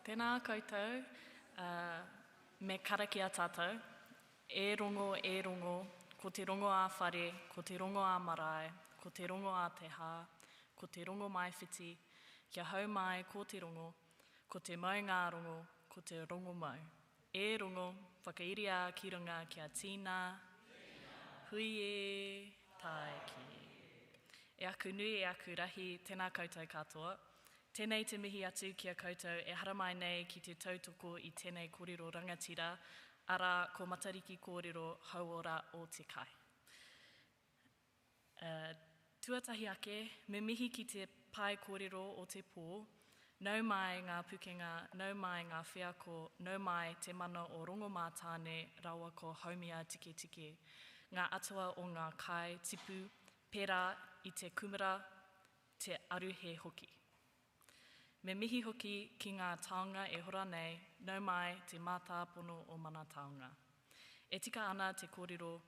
Tēnā koutou, me karakia tātou, e rongo, ko te rongo a whare, ko te rongo a marae, ko te rongo a te hā, ko te rongo mai whiti, kia hau mai ko te rongo, ko te mau ngā rongo, ko te rongo mau. E rongo, whakairi ki runga kia tīna, hui e taiki. E aku nui e aku rahi, tēnā koutou katoa. Tēnei te mihi atu kia koutou e haramai nei ki te tautoko i tēnei kōrero rangatira, ara ko Matariki kōrero hauora o te kai. Tuatahi ake, me mihi ki te pai kōrero o te pō, nau mai ngā pukenga, nau mai ngā whiako, nau mai te mana o rongo mā tāne rawa ko haumia tike tike, ngā atua o ngā kai tipu, pērā i te kumara, te aruhe hoki. Me mihi hoki ki ngā taonga e hora nei, nau mai te mātāpono o mana taonga. E tika ana te kōrero,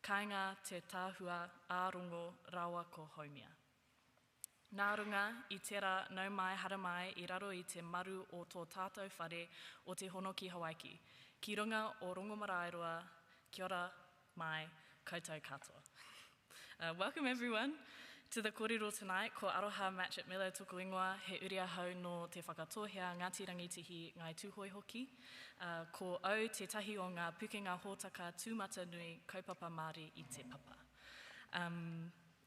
kāinga te tāhua ārongo rawa ko haumia. Nā runga i tērā nau mai haramai i raro i te maru o tō tātou whare o te hono ki Hawaii. Ki runga o rongo maraeroa, kia ora mai, koutou katoa. Welcome everyone to the kōrero tonight, ko aroha match at Melo toko ingoa, he uria hau no te whakatohea Ngāti Rangitihi ngai tūhoi hoki, ko au te tahi o ngā pukenga hōtaka tūmata nui kaupapa Māori i te papa.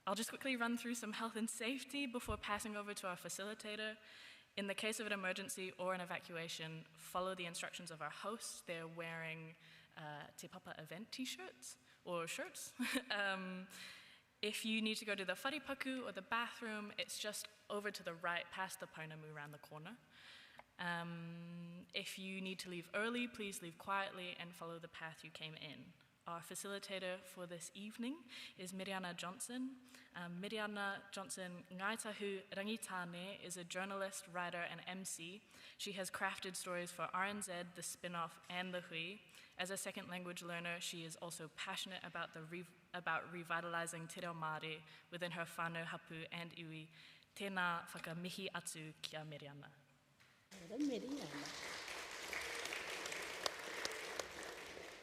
I'll just quickly run through some health and safety before passing over to our facilitator. In the case of an emergency or an evacuation, follow the instructions of our hosts. They're wearing te papa event t-shirts or shirts. If you need to go to the wharipaku or the bathroom, it's just over to the right, past the Pounamu around the corner. If you need to leave early, please leave quietly and follow the path you came in. Our facilitator for this evening is Miriana Johnson. Miriana Johnson Ngaitahu Rangitane is a journalist, writer, and MC. She has crafted stories for RNZ, the Spin-Off, and The Hui. As a second language learner, she is also passionate about revitalizing te reo Māori within her whānau hapu and iwi. Tēnā whakamihi atu kia Miriana.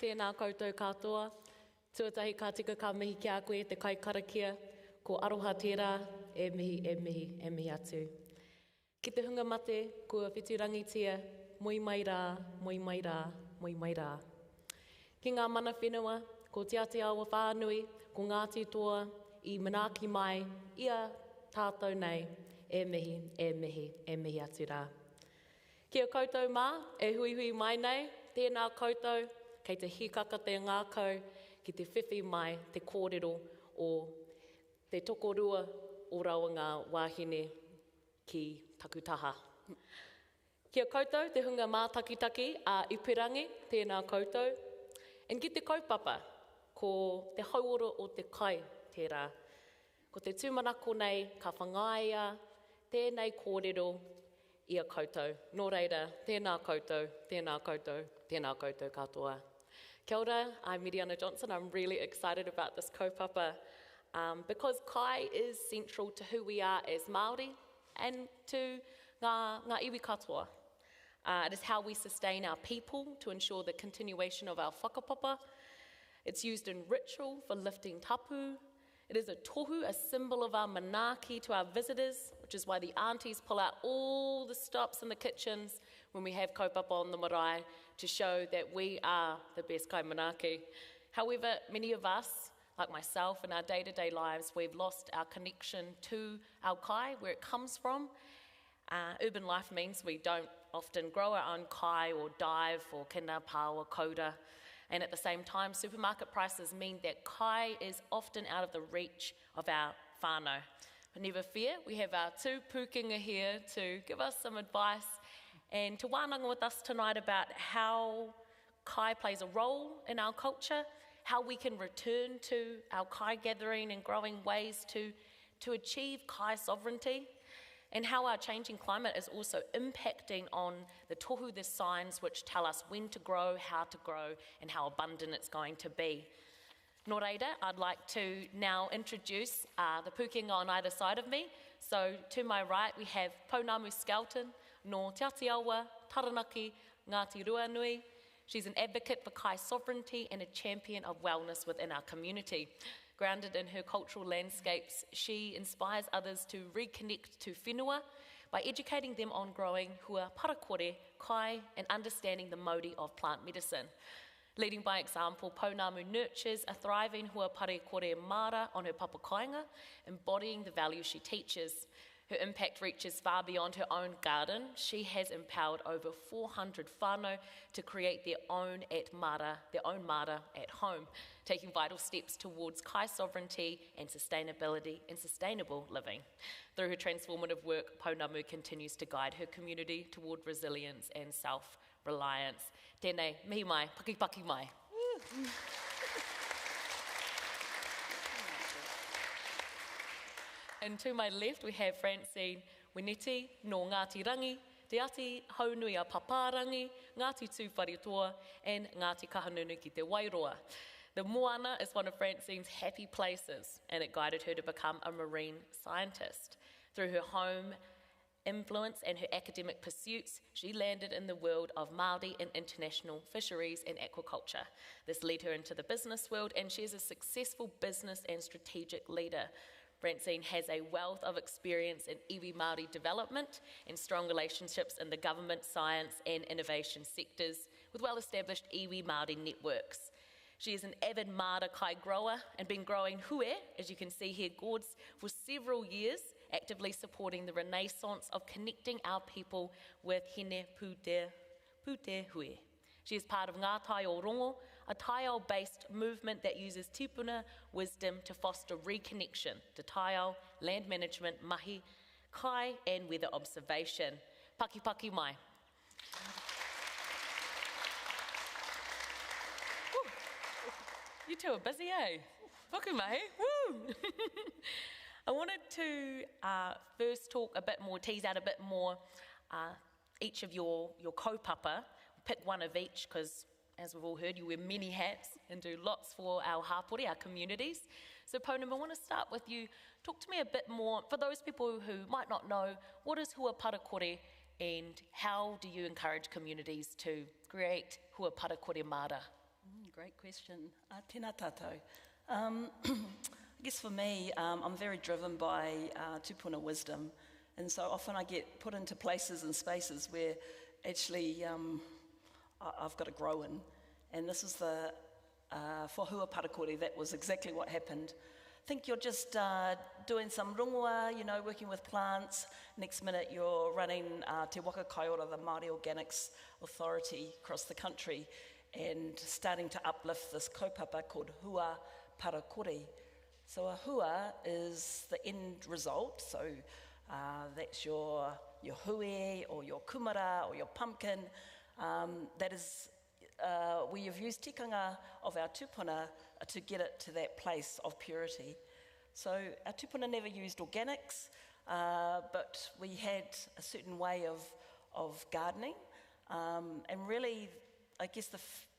Tēnā koutou katoa, tuatahi ka tika ka mihi ki a koe te kai karakia, ko aroha tērā, e mihi atu. Ki te hunga mate, kua whitu rangitia, moi mai rā. Ki ngā mana whenua, ko te Aotearoa whānui, ko Ngāti toa, i manaaki mai, ia tātou nei, e mihi atu rā. Kia koutou mā, e hui mai nei, tēnā koutou, kei te hikaka te ngākau, ki te whiwhi mai te kōrero o te tokorua o raunga wāhine ki takutaha. Kia koutou, te hunga mā takitaki a Ipurangi, tēnā koutou. En ki te kaupapa, ko te hauora o te kai tērā. Ko te tūmanako nei, ka whangaia, tēnei kōrero ia koutou. Nō reira, tēnā koutou katoa. Kia ora, I'm Miriana Johnson. I'm really excited about this kaupapa because kai is central to who we are as Māori and to ngā iwi katoa. It is how we sustain our people to ensure the continuation of our whakapapa. It's used in ritual for lifting tapu. It is a tohu, a symbol of our manaaki to our visitors, which is why the aunties pull out all the stops in the kitchens when we have kaupapa on the marae to show that we are the best kai manaaki. However, many of us, like myself, in our day-to-day lives, we've lost our connection to our kai, where it comes from. Urban life means we don't often grow our own kai or dive or kina pā or koura. And at the same time, supermarket prices mean that kai is often out of the reach of our whānau. But never fear, we have our two pukenga here to give us some advice and to wānanga with us tonight about how kai plays a role in our culture, how we can return to our kai gathering and growing ways to achieve kai sovereignty, and how our changing climate is also impacting on the tohu, the signs which tell us when to grow, how to grow, and how abundant it's going to be. Nō reira, I'd like to now introduce the pukenga on either side of me. So to my right, we have Pounamu Skelton, no Te Atiawa, Taranaki, Ngāti Ruanui. She's an advocate for Kai sovereignty and a champion of wellness within our community. Grounded in her cultural landscapes, she inspires others to reconnect to whenua by educating them on growing hua parakore, kai, and understanding the mauri of plant medicine. Leading by example, Pounamu nurtures a thriving hua parakore mara on her papakainga, embodying the values she teaches. Her impact reaches far beyond her own garden. She has empowered over 400 whānau to create their own mara at home, taking vital steps towards kai sovereignty and sustainability and sustainable living. Through her transformative work, Pounamu continues to guide her community toward resilience and self-reliance. Tēnei, mihi mai, paki paki mai. And to my left, we have Francene Wineti, no Ngāti Rangi, Te Ati Haunui a Paparangi, Ngāti Tūwharetoa, and Ngāti Kahanunu ki te Wairoa. The moana is one of Francene's happy places, and it guided her to become a marine scientist. Through her home influence and her academic pursuits, she landed in the world of Māori and international fisheries and aquaculture. This led her into the business world, and she is a successful business and strategic leader. Francene has a wealth of experience in iwi Māori development and strong relationships in the government, science and innovation sectors with well-established iwi Māori networks. She is an avid mara kai grower and been growing hue, as you can see here, gourds, for several years, actively supporting the renaissance of connecting our people with hine pute hue. She is part of Ngā Tai o Rongo, a taiao-based movement that uses tipuna wisdom to foster reconnection to taiao, land management, mahi, kai, and weather observation. Paki paki mai. You two are busy, eh? Paku mai, woo! I wanted to first talk a bit more, tease out a bit more each of your kaupapa. Pick one of each because, as we've all heard, you wear many hats and do lots for our hapori, our communities. So Pounamu, I want to start with you. Talk to me a bit more, for those people who might not know, what is hua parakore and how do you encourage communities to create hua parakore mara? Great question. Tēnā tātou. I guess for me, I'm very driven by tupuna wisdom, and so often I get put into places and spaces where actually I've got to grow in, and this is the for hua parakore, that was exactly what happened. Think you're just doing some rongoa, you know, working with plants. Next minute you're running Te Waka Kaiora, the Māori Organics Authority across the country, and starting to uplift this kaupapa called hua parakore. So a hua is the end result, so that's your hui or your kumara or your pumpkin. That is where you've used tikanga of our tupuna to get it to that place of purity. So our tupuna never used organics, but we had a certain way of gardening. And really, I guess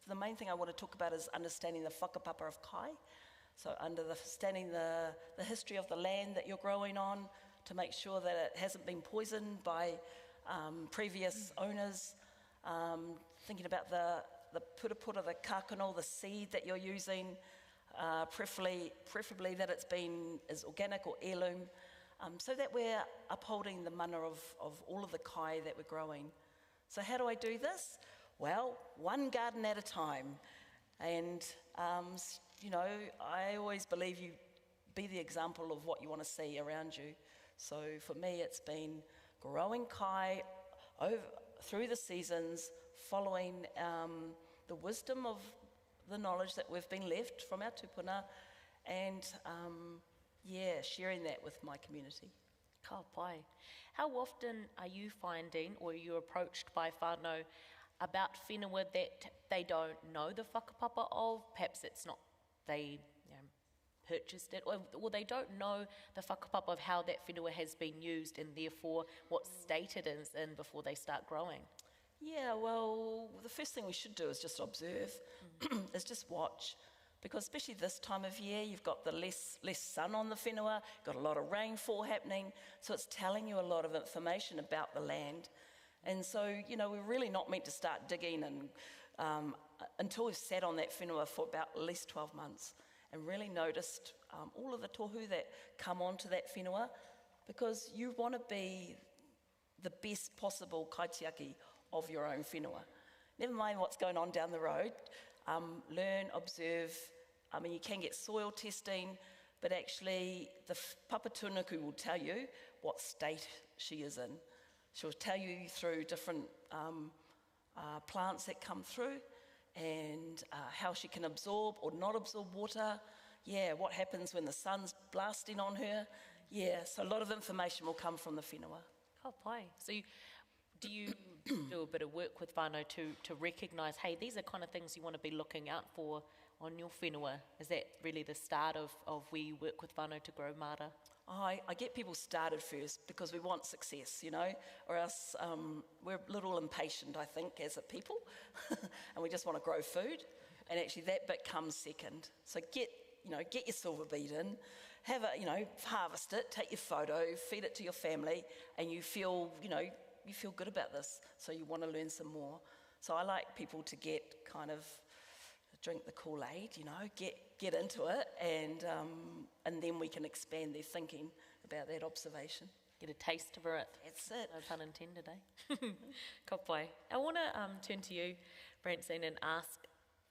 the main thing I want to talk about is understanding the whakapapa of kai. So understanding the history of the land that you're growing on, to make sure that it hasn't been poisoned by previous owners. Thinking about the purapura, the kākano, the seed that you're using, preferably that is organic or heirloom, so that we're upholding the mana of all of the kai that we're growing. So how do I do this? Well, one garden at a time. And, you know, I always believe you be the example of what you want to see around you. So for me, it's been growing kai through the seasons, following the wisdom of the knowledge that we've been left from our tupuna, and sharing that with my community. Ka pai. How often are you finding, or are you approached by whānau about whenua that they don't know the whakapapa of? Perhaps it's not they purchased it, or they don't know the whakapapa of how that whenua has been used, and therefore what state it is in before they start growing. Yeah, well, the first thing we should do is just observe, is just watch. Because especially this time of year, you've got the less sun on the whenua, got a lot of rainfall happening, so it's telling you a lot of information about the land. And so, we're really not meant to start digging and until we've sat on that whenua for about at least 12 months and really noticed all of the tohu that come onto that whenua, because you want to be the best possible kaitiaki of your own whenua. Never mind what's going on down the road. Learn, observe. You can get soil testing, but actually the papatunuku will tell you what state she is in. She'll tell you through different plants that come through and how she can absorb or not absorb water. Yeah, what happens when the sun's blasting on her. Yeah, so a lot of information will come from the whenua. Oh, pai. So do you do a bit of work with whānau to recognise, hey, these are kind of things you want to be looking out for on your whenua? Is that really the start of where you work with whānau to grow mara? I get people started first because we want success, or else we're a little impatient, I think, as a people, and we just want to grow food, and actually that bit comes second. So get your silver beet in, have harvest it, take your photo, feed it to your family, and you feel good about this, so you want to learn some more. So I like people to get drink the Kool-Aid, get into it, and then we can expand their thinking about that observation. Get a taste for it. That's it. No pun intended, eh? Ka pai. I want to turn to you, Francene, and ask,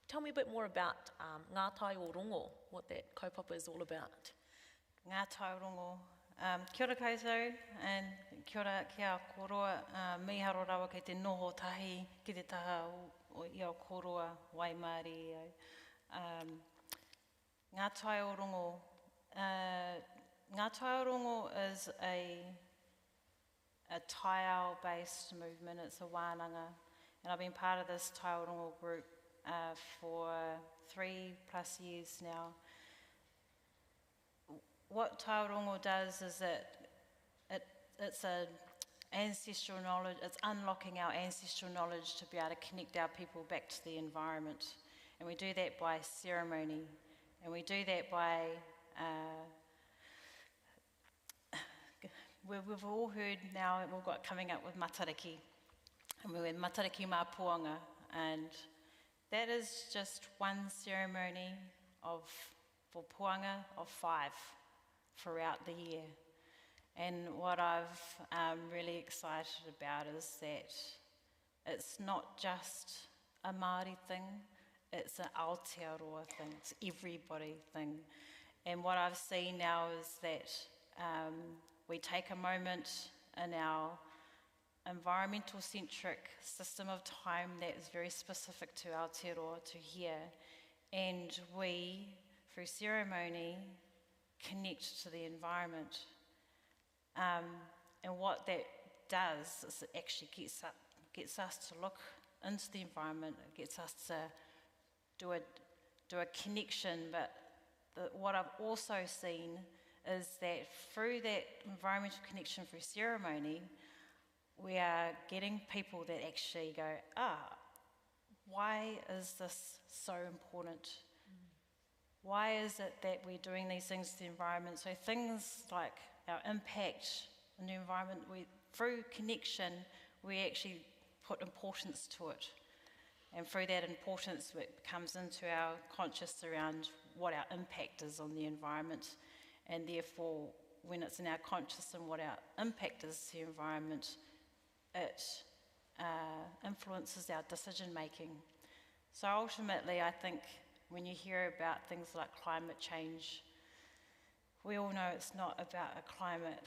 tell me a bit more about ngā tai o rongo, what that kaupapa is all about. Ngā tai o rongo. Kia ora koutou, and kia ora kia koroa, miharo rawa kei te noho tahi ki te taha o ia o koroa wai Māori au. Ngā tai o rongo. Ngā tai o rongo is a taiao-based movement. It's a wānanga, and I've been part of this tai o rongo group for 3+ years now. What tai o rongo does is it's a ancestral knowledge, it's unlocking our ancestral knowledge to be able to connect our people back to the environment. And we do that by ceremony. And we do that by, we've all heard now, we've got coming up with Matariki. And we're Matariki mā puanga. And that is just one ceremony for puanga of 5 throughout the year. And what I'm really excited about is that it's not just a Māori thing, it's an Aotearoa thing, it's everybody thing. And what I've seen now is that we take a moment in our environmental centric system of time that is very specific to Aotearoa, to here, and we, through ceremony, connect to the environment. And what that does is it actually gets us to look into the environment, it gets us to do a connection, but what I've also seen is that through that environmental connection through ceremony, we are getting people that actually go, why is this so important? Why is it that we're doing these things to the environment? So things like our impact on the environment, through connection, we actually put importance to it. And through that importance, it comes into our conscious around what our impact is on the environment. And therefore, when it's in our conscious and what our impact is to the environment, it influences our decision making. So ultimately, I think when you hear about things like climate change, we all know it's not about a climate,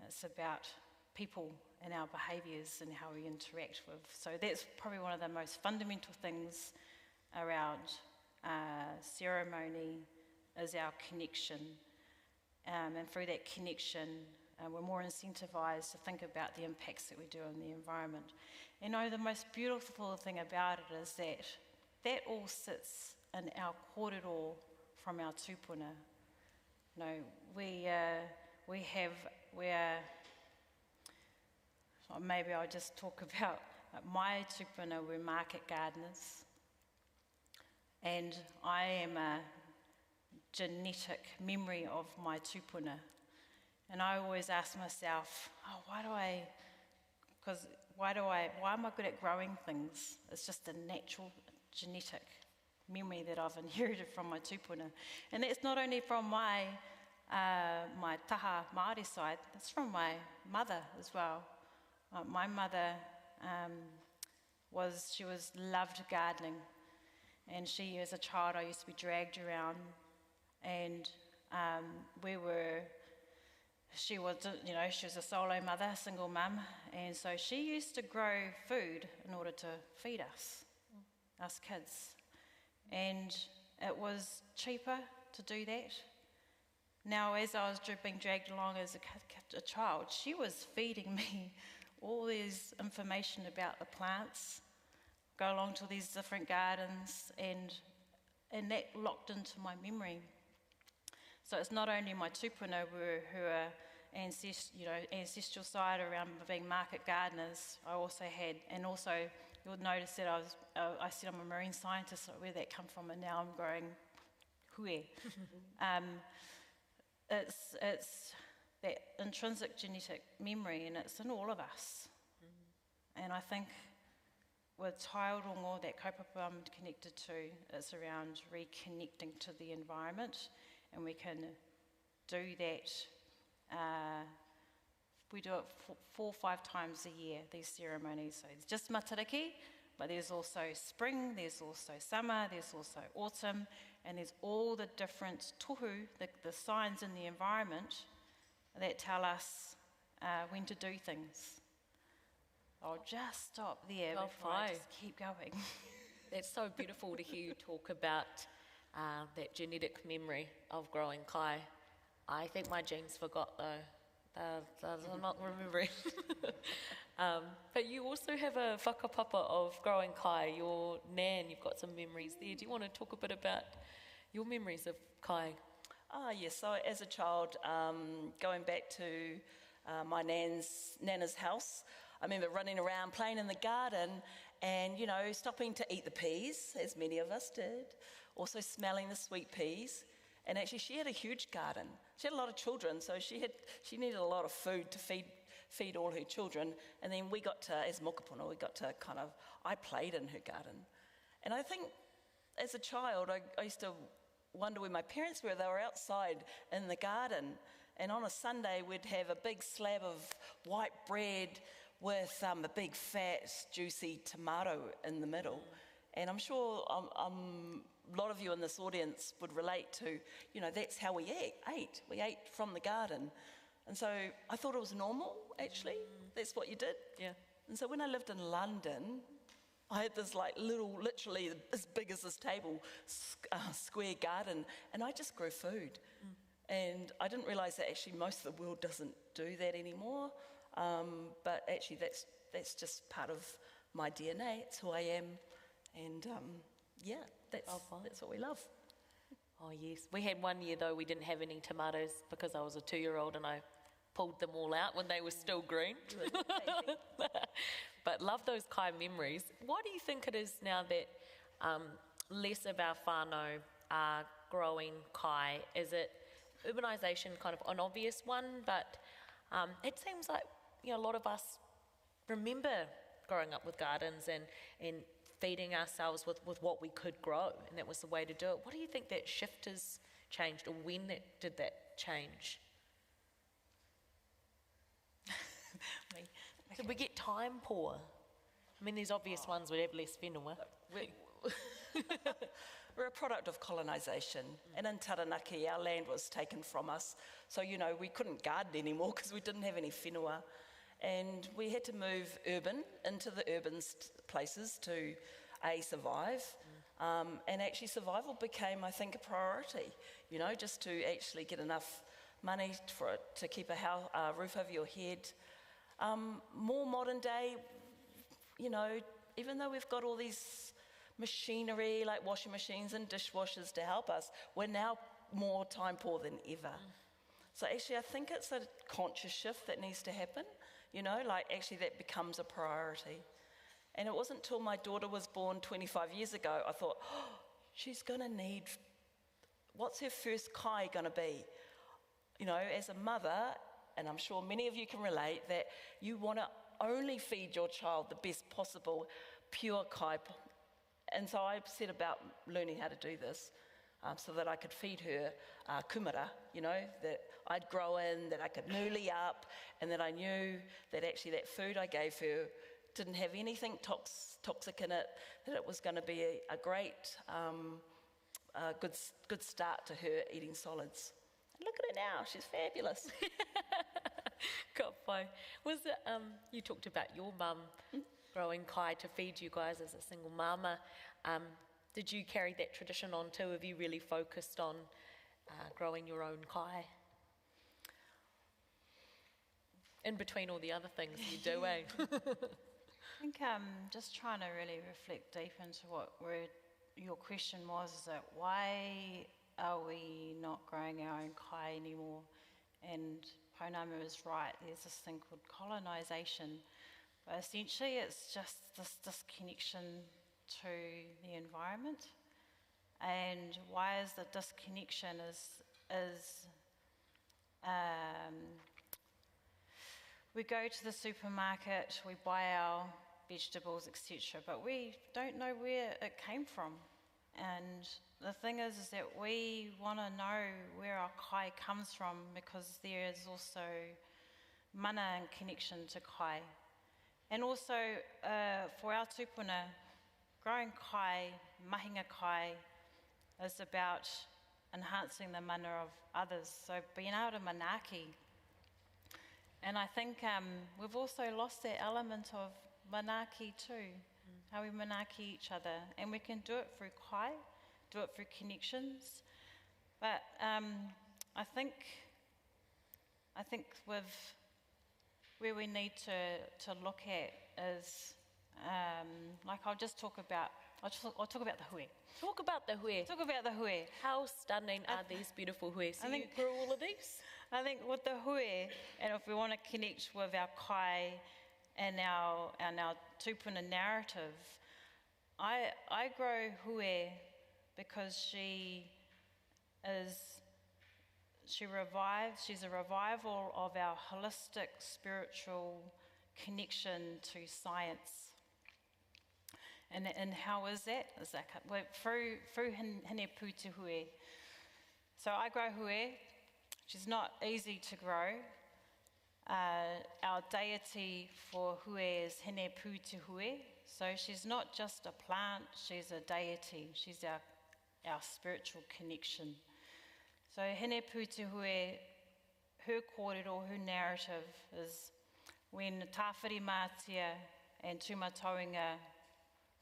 it's about people and our behaviours and how we interact with. So that's probably one of the most fundamental things around ceremony is our connection. And through that connection, we're more incentivised to think about the impacts that we do on the environment. You know, the most beautiful thing about it is that that all sits in our kōrero from our tūpuna. You know, maybe I'll just talk about my tūpuna, we're market gardeners. And I am a genetic memory of my tūpuna. And I always ask myself, why do I, because why am I good at growing things? It's just a natural genetic memory that I've inherited from my tūpuna. And that's not only from my taha Māori side, it's from my mother as well. My mother loved gardening, and she, as a child, I used to be dragged around, and she was a solo mother, single mum, and so she used to grow food in order to feed us kids. And it was cheaper to do that. Now, as I was being dragged along as a child, she was feeding me all this information about the plants, go along to these different gardens, and that locked into my memory. So it's not only my tūpuna who are ancestral side around being market gardeners. I also had, and also you'll notice that I said I'm a marine scientist, where that come from, and now I'm growing hui. It's that intrinsic genetic memory, and it's in all of us. And I think with taonga, that kaupapa I'm connected to, it's around reconnecting to the environment, and we can do that. We do it 4 or 5 times a year, these ceremonies. So it's just Matariki, but there's also spring, there's also summer, there's also autumn, and there's all the different tohu, the signs in the environment that tell us when to do things. I'll just stop there before I just keep going. That's so beautiful to hear you talk about that genetic memory of growing kai. I think my genes forgot though. I'm not remembering. But you also have a whakapapa of growing kai, your nan, you've got some memories there. Do you want to talk a bit about your memories of kai? Yes, so as a child, going back to my nana's house, I remember running around playing in the garden and, stopping to eat the peas, as many of us did, also smelling the sweet peas. And actually she had a huge garden. She had a lot of children, so she needed a lot of food to feed all her children. And then we got to, as mokopuna, I played in her garden. And I think as a child, I used to wonder where my parents were. They were outside in the garden. And on a Sunday, we'd have a big slab of white bread with a big fat, juicy tomato in the middle. And I'm sure a lot of you in this audience would relate to, that's how we ate. We ate from the garden. And so I thought it was normal, actually. That's what you did. Yeah. And so when I lived in London, I had this literally as big as this table, square garden, and I just grew food. And I didn't realise that actually most of the world doesn't do that anymore. But actually that's just part of my DNA. It's who I am. And that's what we love. Oh yes, we had one year though we didn't have any tomatoes because I was a 2-year-old and I pulled them all out when they were still green. But love those kai memories. Why do you think it is now that less of our whānau are growing kai? Is it urbanisation, kind of an obvious one, but it seems like a lot of us remember growing up with gardens and feeding ourselves with what we could grow, and that was the way to do it. What do you think that shift has changed, or when did that change? Did we get time poor? I mean, there's obvious ones would have less whenua. We're a product of colonisation, and in Taranaki our land was taken from us, so we couldn't garden anymore because we didn't have any whenua, and we had to move into the urban places to survive, and actually survival became, I think, a priority, just to actually get enough money to keep a roof over your head. More modern day, even though we've got all these machinery like washing machines and dishwashers to help us, we're now more time poor than ever. So actually I think it's a conscious shift that needs to happen, actually that becomes a priority. And it wasn't until my daughter was born 25 years ago, I thought, she's going to need, what's her first kai going to be? As a mother, and I'm sure many of you can relate, that you want to only feed your child the best possible pure kai. And so I set about learning how to do this so that I could feed her kumara, you know, that I'd grow in, that I could newly up, and that I knew that actually that food I gave her didn't have anything toxic in it, that it was going to be a great, good start to her eating solids. And look at her now, she's fabulous. Ka pai. Was it, you talked about your mum growing kai to feed you guys as a single mama. Did you carry that tradition on too? Have you really focused on growing your own kai? In between all the other things you do, eh? I think just trying to really reflect deep into where your question was, is that why are we not growing our own kai anymore? And Pounamu is right, there's this thing called colonisation, but essentially it's just this disconnection to the environment. And why is the disconnection is we go to the supermarket, we buy our vegetables, etc., but we don't know where it came from. And the thing is that we want to know where our kai comes from, because there is also mana and connection to kai. And also for our tupuna, growing kai, mahinga kai, is about enhancing the mana of others. So being able to manaki. And I think we've also lost that element of manaki too, how we manaki each other. And we can do it through kai, do it through connections. But I think with where we need to look at is, like I'll talk about the hui. Talk about the hui. Talk about the hui. How stunning are these beautiful hui? So you grew all of these? I think with the hui, and if we want to connect with our kai and our tupuna narrative, I grow hui because she's a revival of our holistic spiritual connection to science. And how is that? Well, through hine putu hui. So I grow hui. She's not easy to grow. Our deity for hui is hine putu hui. So she's not just a plant, she's a deity. She's our spiritual connection. So hine putu hui, her kōrero, her narrative is when Tāwhiri Mātia and Tūmataonga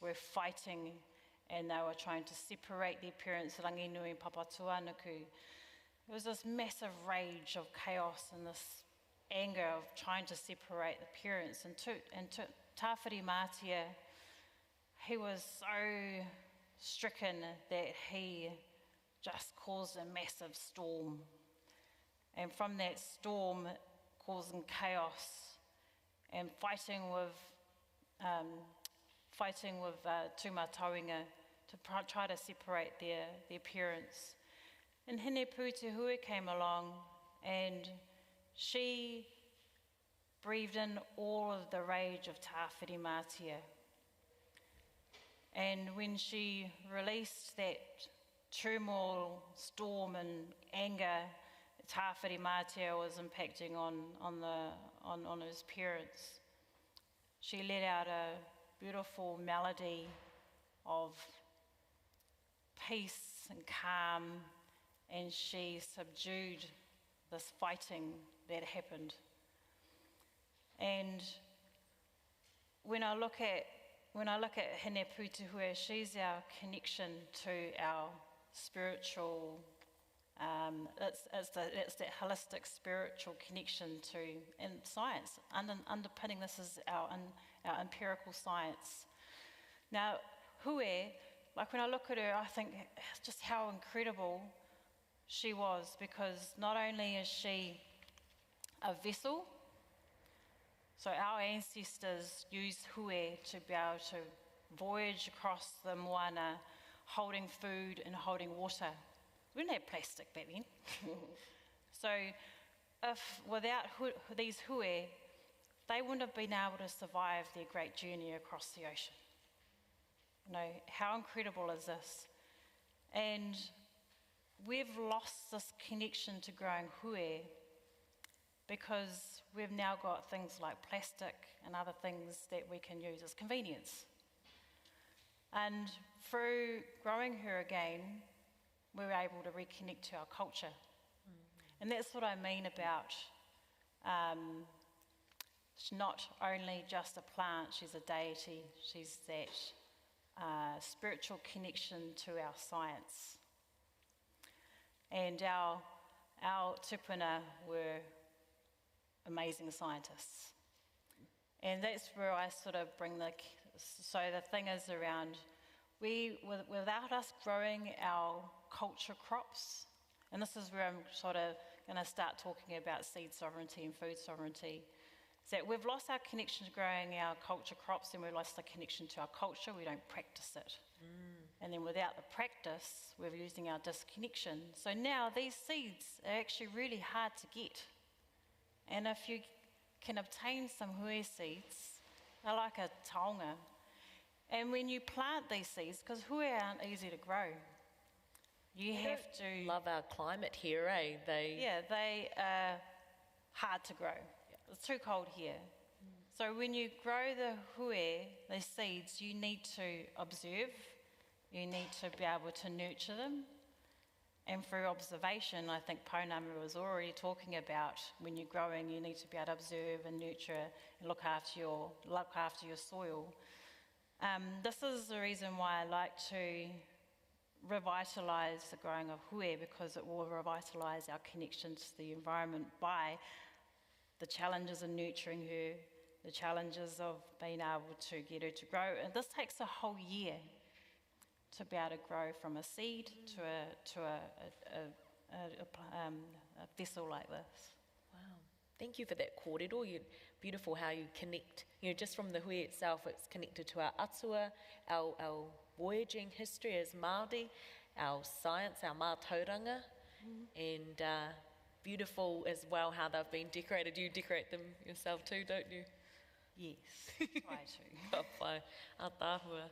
were fighting and they were trying to separate their parents, Ranginui and Papatuanuku. There was this massive rage of chaos and this anger of trying to separate the parents. And Tāwhiri Mātia, he was so stricken that he just caused a massive storm. And from that storm, causing chaos and fighting with Tūmataonga to try to separate their parents. And hine putu hui came along and she breathed in all of the rage of Tāwhiri Mātia. And when she released that turmoil, storm and anger, Tāwhiri Mātia was impacting on his parents, she let out a beautiful melody of peace and calm, and she subdued this fighting that happened. And when I look at hine putu hui, she's our connection to our spiritual. It's that holistic spiritual connection to, and science. Underpinning this is our empirical science. Now, hui, like when I look at her, I think just how incredible she was, because not only is she a vessel, so our ancestors used hui to be able to voyage across the moana, holding food and holding water. We didn't have plastic back then. So if without these hui, they wouldn't have been able to survive their great journey across the ocean. You know, how incredible is this? And we've lost this connection to growing hui because we've now got things like plastic and other things that we can use as convenience. And through growing her again, we were able to reconnect to our culture. And that's what I mean about she's not only just a plant, she's a deity, she's that spiritual connection to our science. And our tupuna were amazing scientists. And that's where I sort of bring so the thing is around, without us growing our culture crops, and this is where I'm sort of going to start talking about seed sovereignty and food sovereignty, is that we've lost our connection to growing our culture crops and we've lost the connection to our culture, we don't practice it. And then without the practice, we're losing our disconnection. So now these seeds are actually really hard to get. And if you can obtain some hui seeds, they're like a taonga. And when you plant these seeds, because hui aren't easy to grow, you have to... Love our climate here, eh? They are hard to grow. It's too cold here. So when you grow the hui, the seeds, you need to observe, you need to be able to nurture them. And through observation, I think Pounamu was already talking about when you're growing, you need to be able to observe and nurture and look after your soil. This is the reason why I like to revitalise the growing of hui, because it will revitalise our connection to the environment by the challenges of nurturing her, the challenges of being able to get her to grow. And this takes a whole year to be able to grow from a seed to a vessel like this. Wow. Thank you for that kōrero. Beautiful how you connect, just from the hui itself, it's connected to our atua, our voyaging history as Māori, our science, our mātauranga, and beautiful as well how they've been decorated. You decorate them yourself too, don't you? Yes, try to. Whai, a tāhua.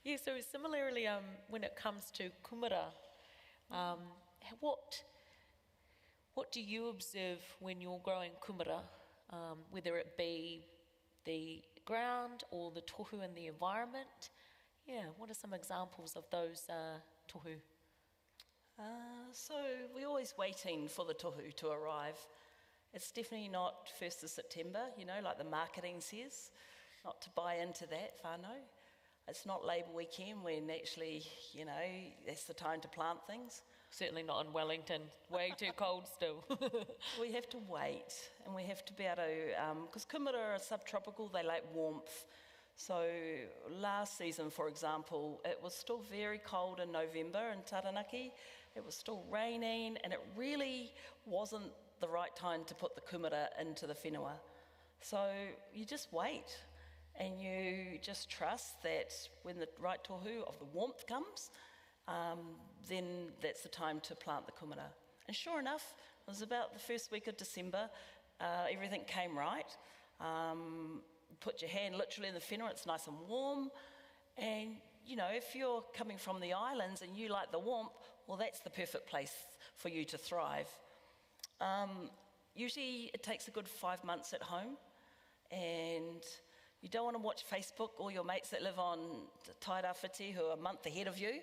Yeah, so similarly, when it comes to kumara, what do you observe when you're growing kumara, whether it be the ground or the tohu in the environment? Yeah, what are some examples of those tohu? So we're always waiting for the tohu to arrive. It's definitely not 1st of September, like the marketing says, not to buy into that, whānau. It's not Labour weekend when actually, that's the time to plant things. Certainly not in Wellington, way too cold still. We have to wait, and we have to be able to, because kumara are subtropical, they like warmth. So last season, for example, it was still very cold in November in Taranaki. It was still raining, and it really wasn't the right time to put the kumara into the whenua. So you just wait, and you just trust that when the right tohu of the warmth comes, then that's the time to plant the kumara. And sure enough, it was about the first week of December, everything came right. Put your hand literally in the whenua, it's nice and warm. And, if you're coming from the islands and you like the warmth, well, that's the perfect place for you to thrive. Usually it takes a good 5 months at home, and you don't want to watch Facebook or your mates that live on Tairawhiti who are a month ahead of you,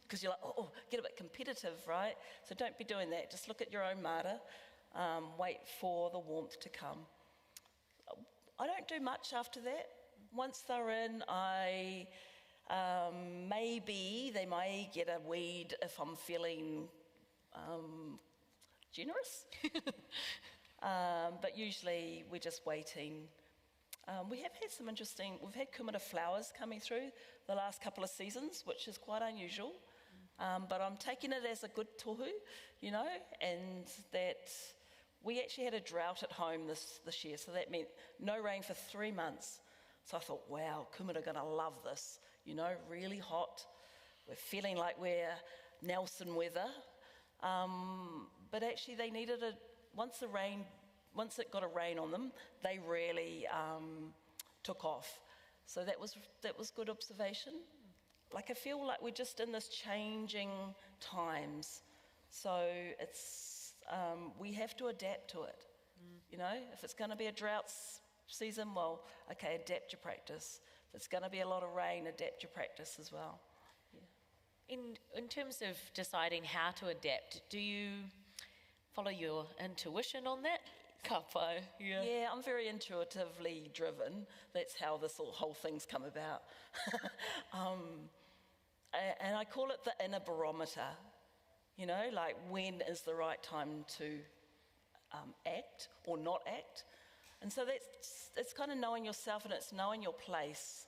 because you're like, get a bit competitive, right? So don't be doing that. Just look at your own mata, wait for the warmth to come. I don't do much after that. Once they're in, maybe they may get a weed if I'm feeling generous. But usually we're just waiting. We have had we've had kumara flowers coming through the last couple of seasons, which is quite unusual. But I'm taking it as a good tohu, and that we actually had a drought at home this year, so that meant no rain for 3 months. So I thought, wow, kumara are going to love this, really hot. We're feeling like we're Nelson weather. But actually they needed once the rain once it got a rain on them, they really took off. So that was good observation. Like, I feel like we're just in this changing times. So it's, we have to adapt to it. You know, if it's going to be a drought season, well, okay, adapt your practice. If it's going to be a lot of rain, adapt your practice as well. Yeah. In terms of deciding how to adapt, do you follow your intuition on that? Kapai, yeah. Yeah, I'm very intuitively driven. That's how this whole thing's come about. And I call it the inner barometer. You know, like, when is the right time to act or not act? And so it's kind of knowing yourself, and it's knowing your place.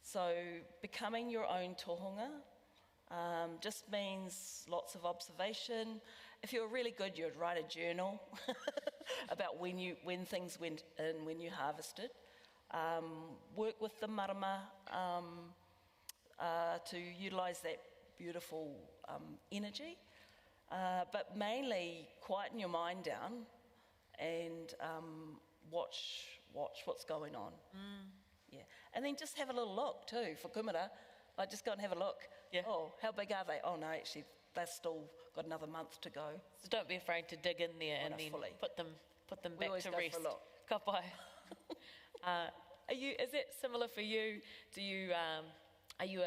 So becoming your own tohunga just means lots of observation. If you were really good, you'd write a journal about when things went in, when you harvested. Work with the marama to utilise that beautiful energy. But mainly quieten your mind down and watch what's going on. Yeah, and then just have a little look too for kumara. Like, just go and have a look. Yeah. Oh, how big are they? Oh no, actually, they've still got another month to go. So don't be afraid to dig in there and no, then fully. put them We back always to go rest. for a look. Kapai. Is it similar for you? Are you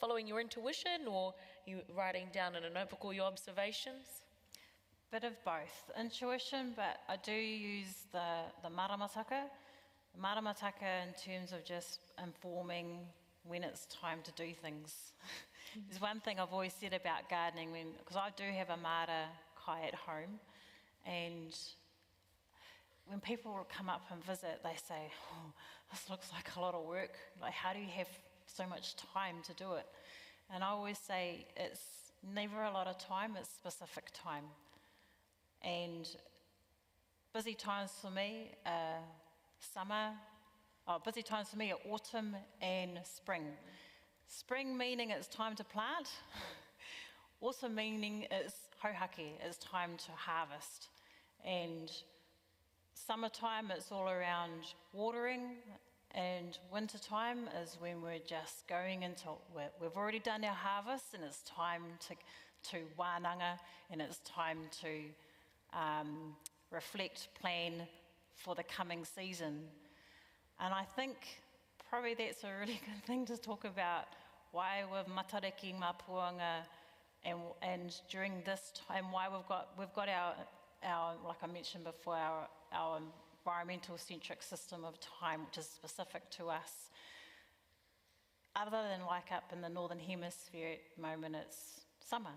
following your intuition, or are you writing down in a notebook all your observations? Bit of both. Intuition, but I do use the maramataka. Maramataka in terms of just informing when it's time to do things. There's one thing I've always said about gardening, because I do have a mara kai at home, and when people come up and visit, they say, oh, this looks like a lot of work. Like, how do you have so much time to do it? And I always say it's never a lot of time, it's specific time. And busy times for me are busy times for me are autumn and spring. Spring meaning it's time to plant. Autumn meaning it's hauhake, it's time to harvest. And summertime, it's all around watering, and wintertime is when we're just going into, we've already done our harvest, and it's time to wānanga, and it's time to reflect, plan for the coming season. And I think probably that's a really good thing to talk about, why with Matariki Mapuanga, and during this time, why we've got our like I mentioned before, our environmental centric system of time, which is specific to us. Other than like up in the Northern Hemisphere at the moment, it's summer.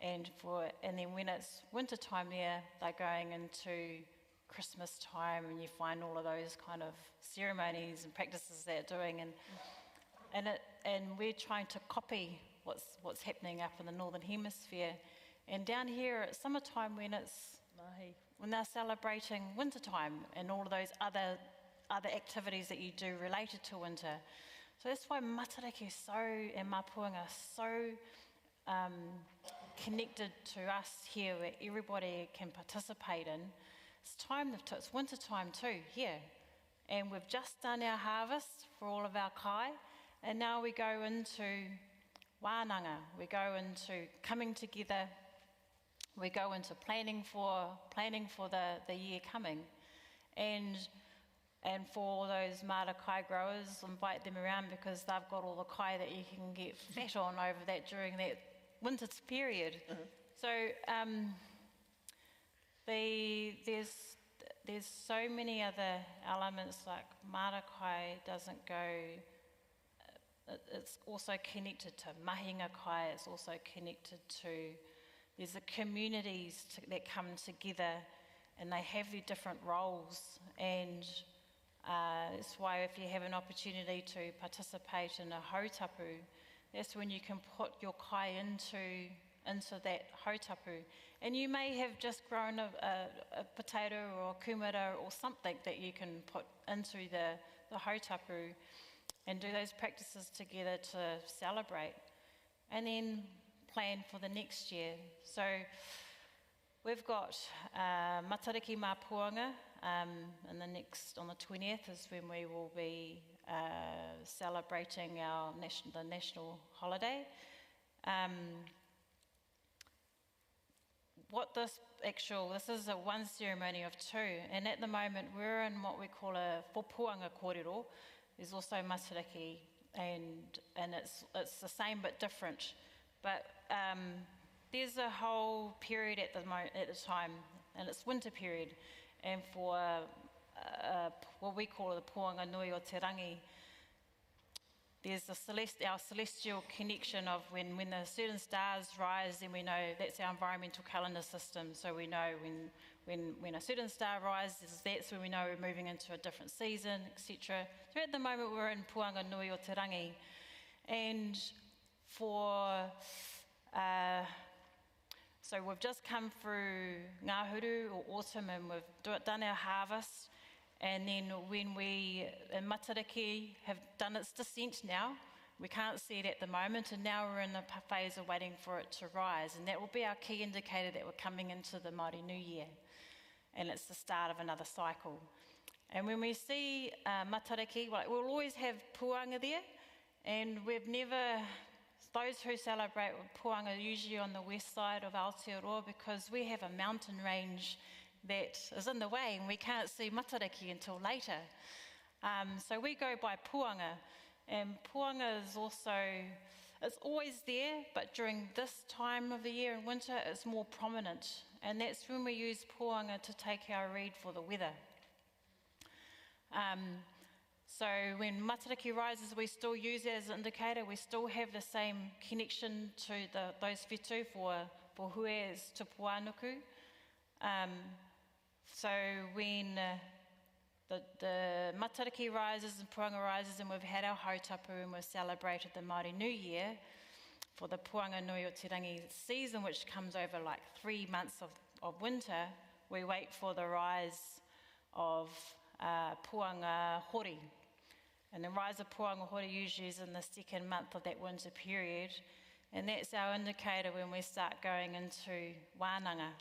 And then when it's winter time there, they're going into Christmas time, and you find all of those kind of ceremonies and practices they're doing, and we're trying to copy what's happening up in the Northern Hemisphere. And down here at summertime, when they're celebrating wintertime and all of those other activities that you do related to winter. So that's why Matariki and Mapuanga are so connected to us here, where everybody can participate in. It's winter time too here, and we've just done our harvest for all of our kai, and now we go into wānanga. We go into coming together. We go into planning for the year coming, and for those mara kai growers, invite them around, because they've got all the kai that you can get fat on over that during that winter period. So there's so many other elements, like mara kai doesn't go. It's also connected to mahinga kai. It's also connected to. There's the communities that come together, and they have their different roles, and that's why if you have an opportunity to participate in a hautapu, that's when you can put your kai into that hautapu. And you may have just grown a potato or a kumara or something that you can put into the hautapu and do those practices together to celebrate. And then plan for the next year. So we've got Matariki mā Puanga, and on the 20th is when we will be celebrating the national holiday. This is one ceremony of two, and at the moment we're in what we call a Puanga Kōrero. There's also Matariki, and it's the same but different. But there's a whole period at the time, and it's winter period, and for what we call the Puanga Nui o Te Rangi, there's our celestial connection of when the certain stars rise, then we know that's our environmental calendar system. So we know when a certain star rises, that's when we know we're moving into a different season, etc. So at the moment we're in Puanga Nui o Te Rangi, and so we've just come through ngā huru or autumn, and we've done our harvest. And then when we, in Matariki, have done its descent now, we can't see it at the moment, and now we're in the phase of waiting for it to rise. And that will be our key indicator that we're coming into the Māori New Year. And it's the start of another cycle. And when we see Matariki, we'll always have puanga there, and those who celebrate puanga are usually on the west side of Aotearoa, because we have a mountain range that is in the way, and we can't see Matariki until later. So we go by puanga, and puanga is it's always there, but during this time of the year in winter, it's more prominent, and that's when we use puanga to take our read for the weather. So when Matariki rises, we still use it as an indicator. We still have the same connection to those whetū for hues to puanuku. So when the Matariki rises and puanga rises, and we've had our hautapu and we've celebrated the Māori New Year for the Puanga Nui o Te Rangi season, which comes over like 3 months of winter, we wait for the rise of Puanga Hori. And the rise of Puanga Hori usually is in the second month of that winter period, and that's our indicator when we start going into wānanga.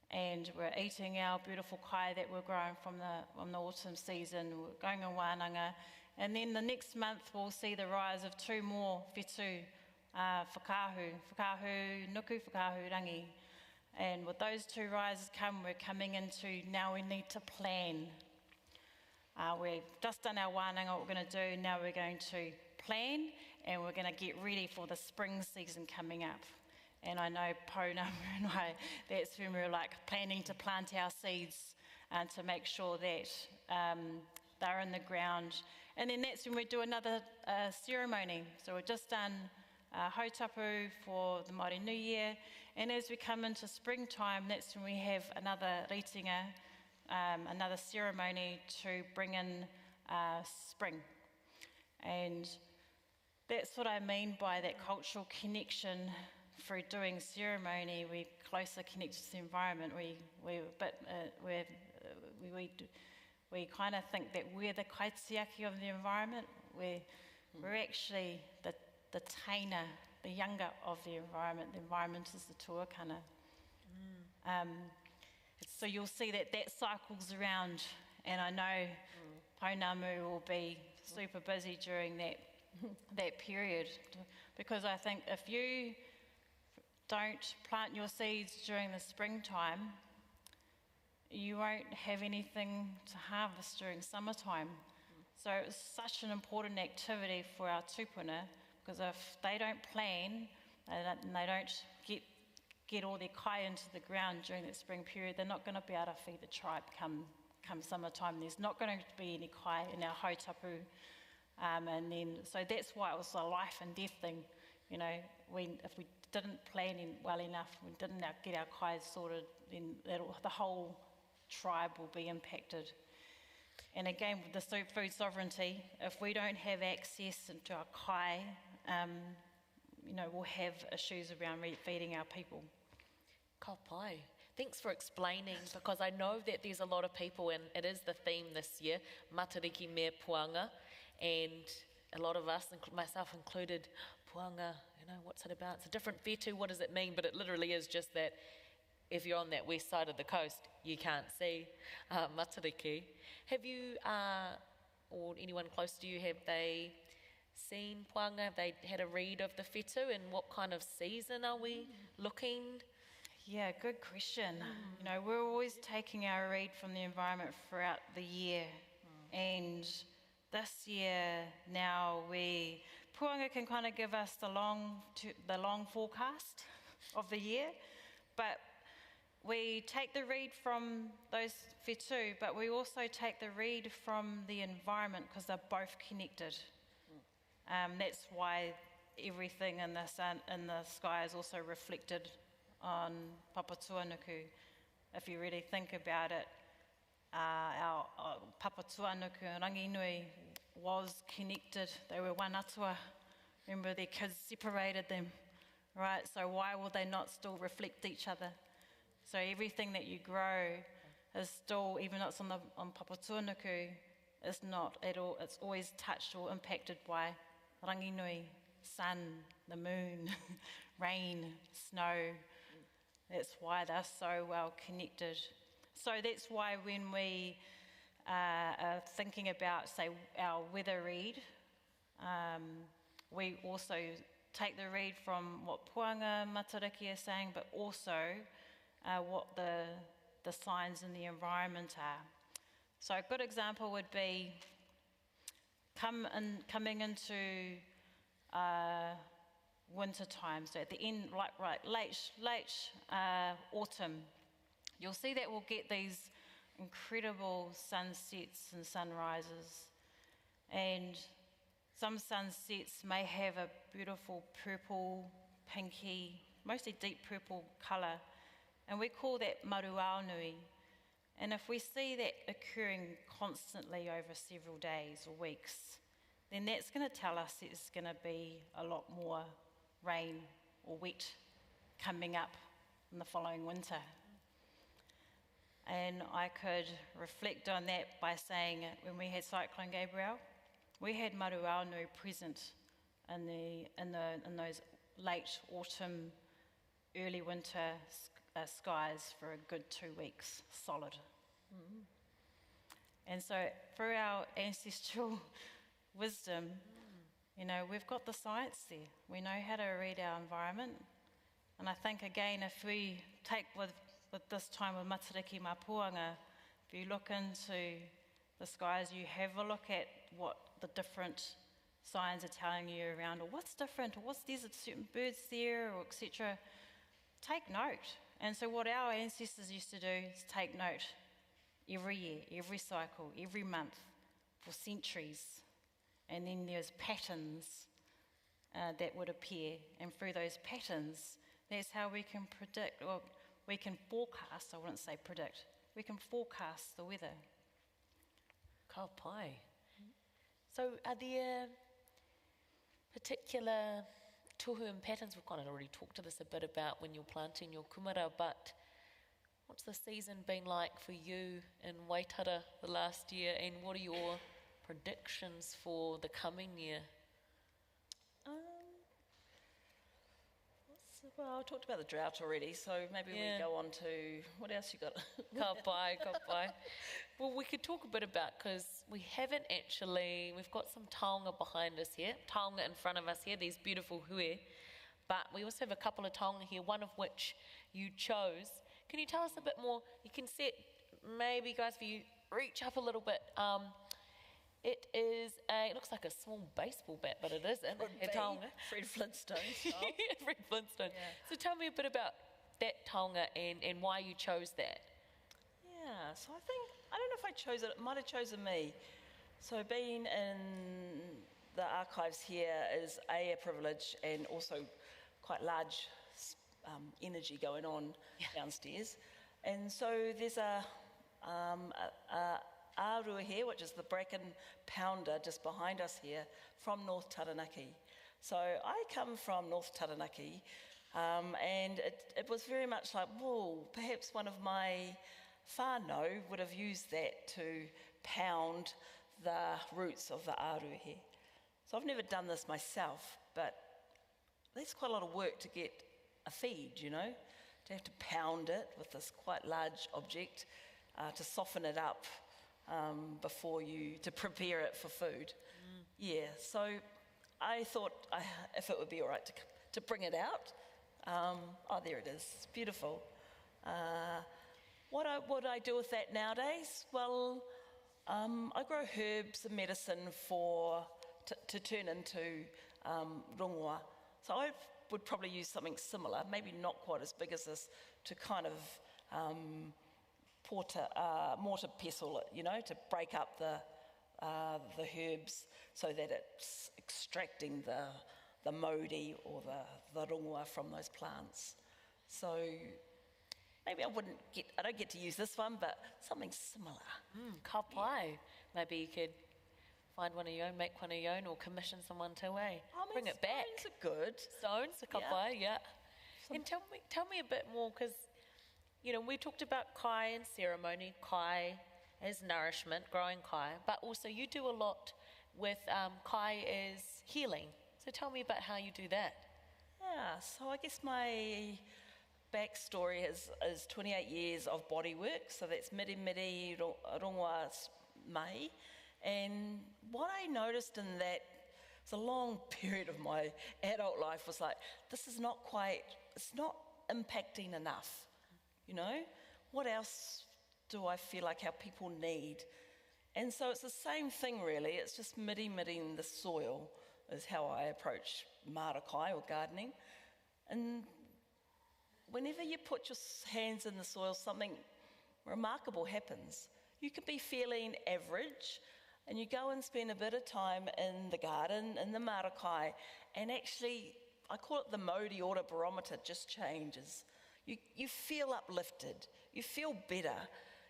And we're eating our beautiful kai that we're growing from the autumn season. We're going in wānanga. And then the next month we'll see the rise of 2 more whetū, whakahu nuku, whakahu rangi. And with those 2 rises we're coming into now we need to plan. We've just done our wānanga, what we're going to do. Now we're going to plan, and we're going to get ready for the spring season coming up. And I know Pounamu and that's when we're planning to plant our seeds and to make sure that they're in the ground. And then that's when we do another ceremony. So we've just done hautapu for the Māori New Year. And as we come into springtime, that's when we have another ritinga, another ceremony to bring in spring. And that's what I mean by that cultural connection. Through doing ceremony, we're closer connected to the environment. We kind of think that we're the kaitiaki of the environment. We're actually the taina, the younger of the environment. The environment is the tuakana. So you'll see that cycles around, and I know Pounamu will be super busy during that period, because I think if you don't plant your seeds during the springtime, you won't have anything to harvest during summertime. So it's such an important activity for our tupuna, because if they don't plan and they don't get all their kai into the ground during that spring period, they're not going to be able to feed the tribe come summertime. There's not going to be any kai in our hautapu. And then, so that's why it was a life and death thing. You know, if we didn't plan well enough, we didn't get our kai sorted, then the whole tribe will be impacted. And again, with the food sovereignty, if we don't have access into our kai, we'll have issues around feeding our people. Ka pai. Thanks for explaining, because I know that there's a lot of people, and it is the theme this year, Matariki me puanga, and a lot of us, myself included, puanga, what's it about? It's a different whetū, what does it mean? But it literally is just that if you're on that west side of the coast, you can't see Matariki. Have you, or anyone close to you, have they seen puanga? Have they had a read of the whetū, and what kind of season are we looking? Yeah, good question. You know, we're always taking our read from the environment throughout the year. And this year now puanga can kind of give us the long forecast of the year, but we take the read from those whetū, but we also take the read from the environment because they're both connected. That's why everything in the sun, in the sky is also reflected on Papatuanuku. If you really think about it, our Papatuanuku and Ranginui was connected. They were one atua. Remember, their kids separated them, right? So why will they not still reflect each other? So everything that you grow is still, even though it's on Papatuanuku, is not at all, it's always touched or impacted by Ranginui, sun, the moon, rain, snow. That's why they're so well connected. So that's why when we are thinking about, say, our weather read, we also take the read from what Pounamu Matariki is saying, but also what the signs in the environment are. So a good example would be coming into winter time, so at the end, late autumn, you'll see that we'll get these incredible sunsets and sunrises, and some sunsets may have a beautiful purple, pinky, mostly deep purple colour, and we call that maruaunui. And if we see that occurring constantly over several days or weeks, then that's going to tell us there's going to be a lot more rain or wet coming up in the following winter. And I could reflect on that by saying when we had Cyclone Gabrielle, we had maruaunui present in those late autumn, early winter skies for a good 2 weeks, solid. And so through our ancestral wisdom, you know, we've got the science there. We know how to read our environment. And I think, again, if we take with this time with Matariki Mapuanga, if you look into the skies, you have a look at what the different signs are telling you around, or what's different, or there's certain birds there, or etc. Take note. And so what our ancestors used to do is take note every year, every cycle, every month, for centuries. And then there's patterns that would appear, and through those patterns, that's how we can predict, or we can forecast, I wouldn't say predict, we can forecast the weather. Ka pai. So are there particular tohu and patterns? We've kind of already talked to this a bit about when you're planting your kumara, but what's the season been like for you in Waitara the last year, and what are your predictions for the coming year? Well, I talked about the drought already, so maybe we go on to, what else you got? Ka pai. Well, we could talk a bit about, because we haven't actually, we've got some taonga behind us here, taonga in front of us here, these beautiful hui, but we also have a couple of taonga here, one of which you chose. Can you tell us a bit more? You can see it, maybe guys, if you reach up a little bit, it looks like a small baseball bat, but it isn't. Taonga. Fred Flintstone. Fred Flintstone. Yeah. So tell me a bit about that taonga and why you chose that. Yeah, so I don't know if I chose it might have chosen me. So being in the archives here is a privilege, and also quite large energy going on downstairs. And so there's a ārua here, which is the bracken pounder just behind us here, from North Taranaki. So I come from North Taranaki, and it was very much like, whoa, perhaps one of my whānau would have used that to pound the roots of the ārua here. So I've never done this myself, but that's quite a lot of work to get a feed, you know. to have to pound it with this quite large object to soften it up to prepare it for food. Yeah, so I thought if it would be all right to bring it out. There it is, it's beautiful. What I do with that nowadays? Well, I grow herbs and medicine to turn into rongoa. So I would probably use something similar, maybe not quite as big as this, to kind of mortar pestle it, to break up the herbs so that it's extracting the mauri or the rongoa from those plants. So maybe I don't get to use this one, but something similar. Ka pai. Maybe you could find one of your own, make one of your own, or commission someone to bring it back. Stones are good. Stones, ka pai, yeah. And tell me a bit more, because we talked about kai and ceremony, kai as nourishment, growing kai, but also you do a lot with kai as healing. So tell me about how you do that. Yeah, so I guess my backstory is 28 years of body work, so that's miri rongoa mai. And what I noticed in that, it's a long period of my adult life, was like, it's not impacting enough, What else do I feel like our people need? And so it's the same thing really, it's just miri-miriing the soil is how I approach marakai or gardening. And whenever you put your hands in the soil, something remarkable happens. You could be feeling average, and you go and spend a bit of time in the garden, in the marakai, and actually, I call it the Mauri Ora barometer, just changes. You feel uplifted, you feel better.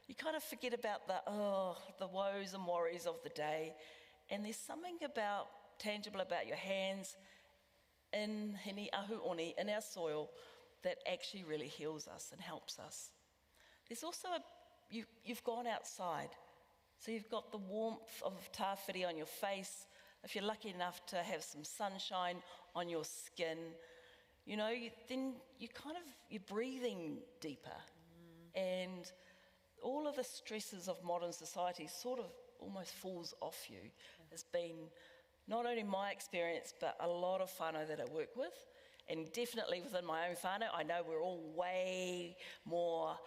You kind of forget about the woes and worries of the day, and there's something tangible about your hands in hini ahuoni, in our soil, that actually really heals us and helps us. There's also you've gone outside, so you've got the warmth of tāwhiri on your face. If you're lucky enough to have some sunshine on your skin, then you're breathing deeper. And all of the stresses of modern society sort of almost falls off you. It's been not only my experience, but a lot of whānau that I work with, and definitely within my own whānau, I know we're all way more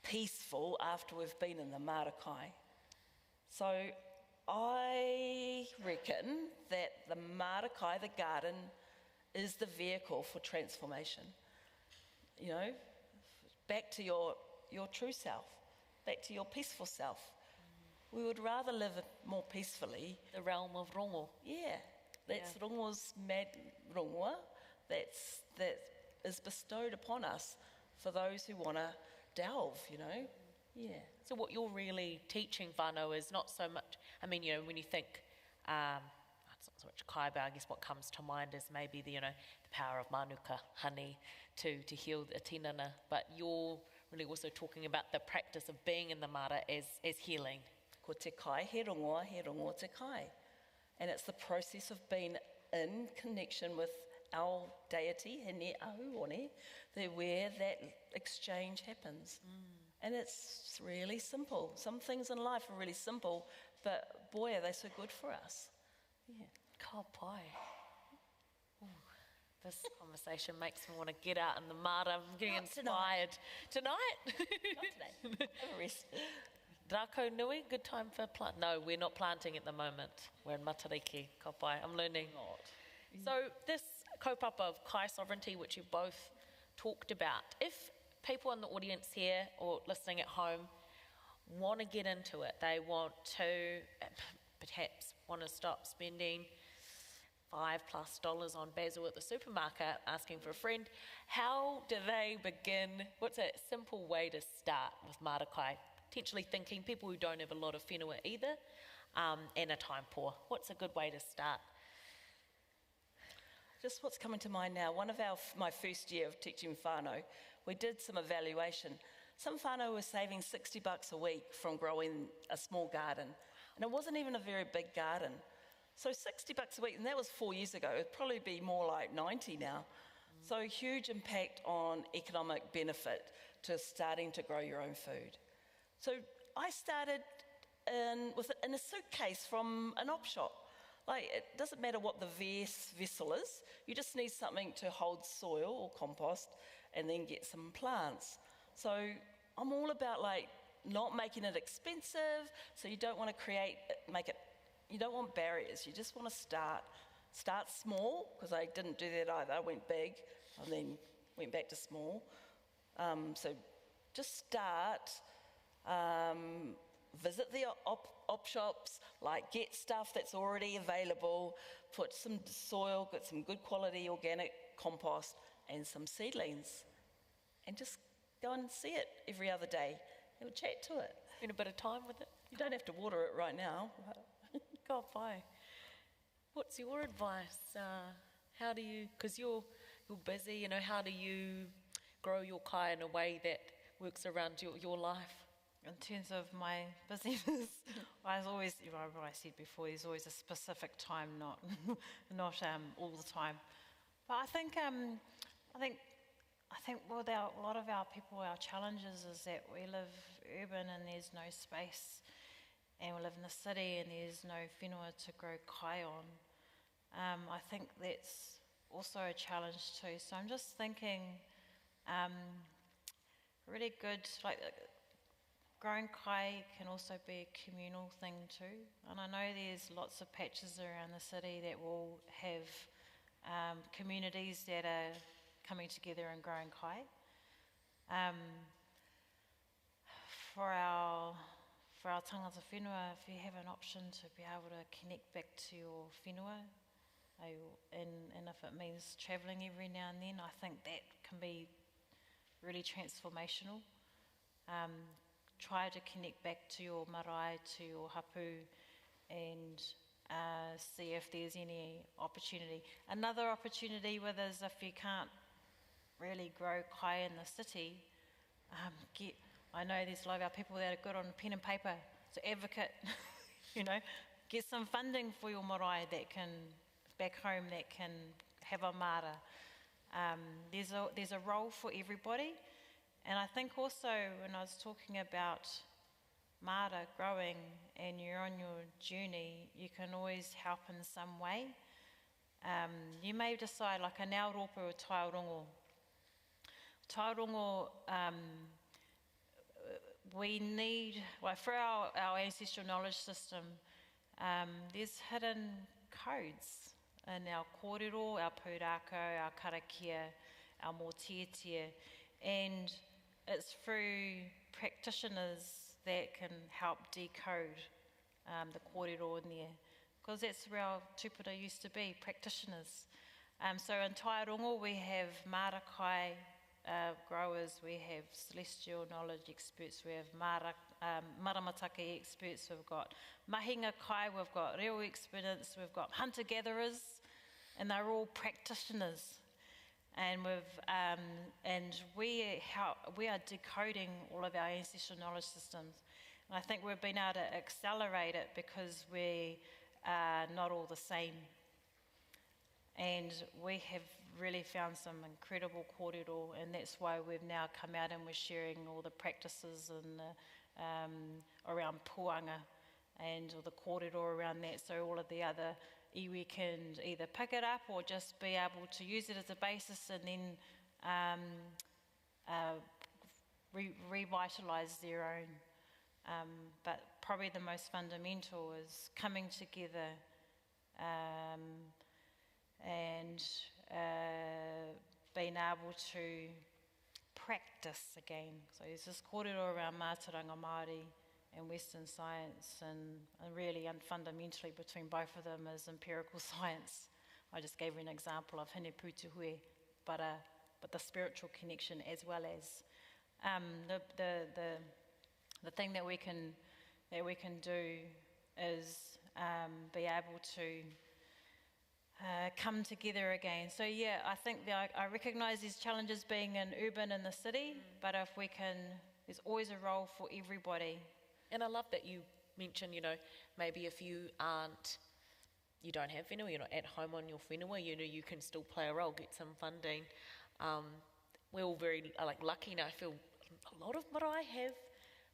peaceful after we've been in the marakai. So I reckon that the marakai, the garden, is the vehicle for transformation. Back to your true self, back to your peaceful self. We would rather live more peacefully. The realm of rongo. Yeah, that's rongo's mad rongoa that is bestowed upon us for those who want to delve, Yeah. So what you're really teaching whānau is not so much, when you think, it's not so much kaiba, I guess what comes to mind is maybe the power of manuka, honey, to heal the tinana, but you're really also talking about the practice of being in the mara as healing. Ko te kai, he rongoa te kai. And it's the process of being in connection with our deity, hene ahuone, where that exchange happens. And it's really simple. Some things in life are really simple, but boy, are they so good for us. Yeah. Ka pai. This conversation makes me want to get out in the mara. I'm getting inspired. Tonight? Not today. Have a rest. Rako nui, good time for plant? No, we're not planting at the moment. We're in Matariki, ka pai. I'm learning. So this kaupapa of kai sovereignty, which you both talked about, if people in the audience here or listening at home want to get into it, they want to perhaps want to stop spending $5+ on basil at the supermarket asking for a friend, how do they begin? What's a simple way to start with marakai? Potentially thinking people who don't have a lot of whenua either, and are time poor. What's a good way to start? Just what's coming to mind now, my first year of teaching whānau, we did some evaluation. Some whānau were saving $60 a week from growing a small garden, and it wasn't even a very big garden. So $60 a week, and that was 4 years ago. It'd probably be more like 90 now. So huge impact on economic benefit to starting to grow your own food. So I started in a suitcase from an op shop. Like, it doesn't matter what the vessel is, you just need something to hold soil or compost and then get some plants. So I'm all about like not making it expensive, so you don't want to you don't want barriers, you just want to start small, because I didn't do that either. I went big and then went back to small. So just start, visit the op shops, like get stuff that's already available, put some soil, get some good quality organic compost and some seedlings, and just go and see it every other day. Have a chat to it. Spend a bit of time with it. You don't have to water it right now. Go bye. What's your advice? How do you, because you're busy, you know, how do you grow your kai in a way that works around your life? In terms of my busyness, I always, what I said before, there's always a specific time, not all the time. But I think with a lot of our people, our challenges is that we live urban and there's no space, and we live in the city and there's no whenua to grow kai on. I think that's also a challenge too. So I'm just thinking, really good, like growing kai can also be a communal thing too. And I know there's lots of patches around the city that will have communities that are coming together and growing kai. For our tangata whenua, if you have an option to be able to connect back to your whenua, and if it means travelling every now and then, I think that can be really transformational. Try to connect back to your marae, to your hapu, and see if there's any opportunity. Another opportunity with is if you can't really grow kai in the city, I know there's a lot of our people that are good on pen and paper, so advocate, you know, get some funding for your marae that can, back home, that can have a mara. There's a role for everybody. And I think also when I was talking about mara growing and you're on your journey, you can always help in some way. You may decide, like a Naoropa or Taorongo. Taorongo, we need, like for our ancestral knowledge system, there's hidden codes in our kōrero, our pūrākau, our karakia, our mōtiatia, and it's through practitioners that can help decode the kōrero in there, because that's where our tupuna used to be, practitioners. So in Taorongo we have marakai growers, we have celestial knowledge experts, we have maramataka experts, we've got mahinga kai, we've got reo experts, we've got hunter-gatherers, and they're all practitioners. And we are decoding all of our ancestral knowledge systems. And I think we've been able to accelerate it because we are not all the same. And we have really found some incredible kōrero, and that's why we've now come out and we're sharing all the practices and around puanga and all the kōrero around that, so all of the other iwi can either pick it up or just be able to use it as a basis and then revitalise their own. But probably the most fundamental is coming together and being able to practice again. So there's this kōrero around mātauranga Māori and Western science, and really fundamentally between both of them is empirical science. I just gave you an example of hine putuhue, but the spiritual connection as well as the thing that we can do is be able to come together again. So yeah, I think I recognise these challenges being in urban and the city, but if we can, there's always a role for everybody. And I love that you mentioned, you know, maybe if you aren't you don't have whenua, you're not at home on your whenua, you can still play a role, get some funding. We're all very lucky now. I feel a lot of marae have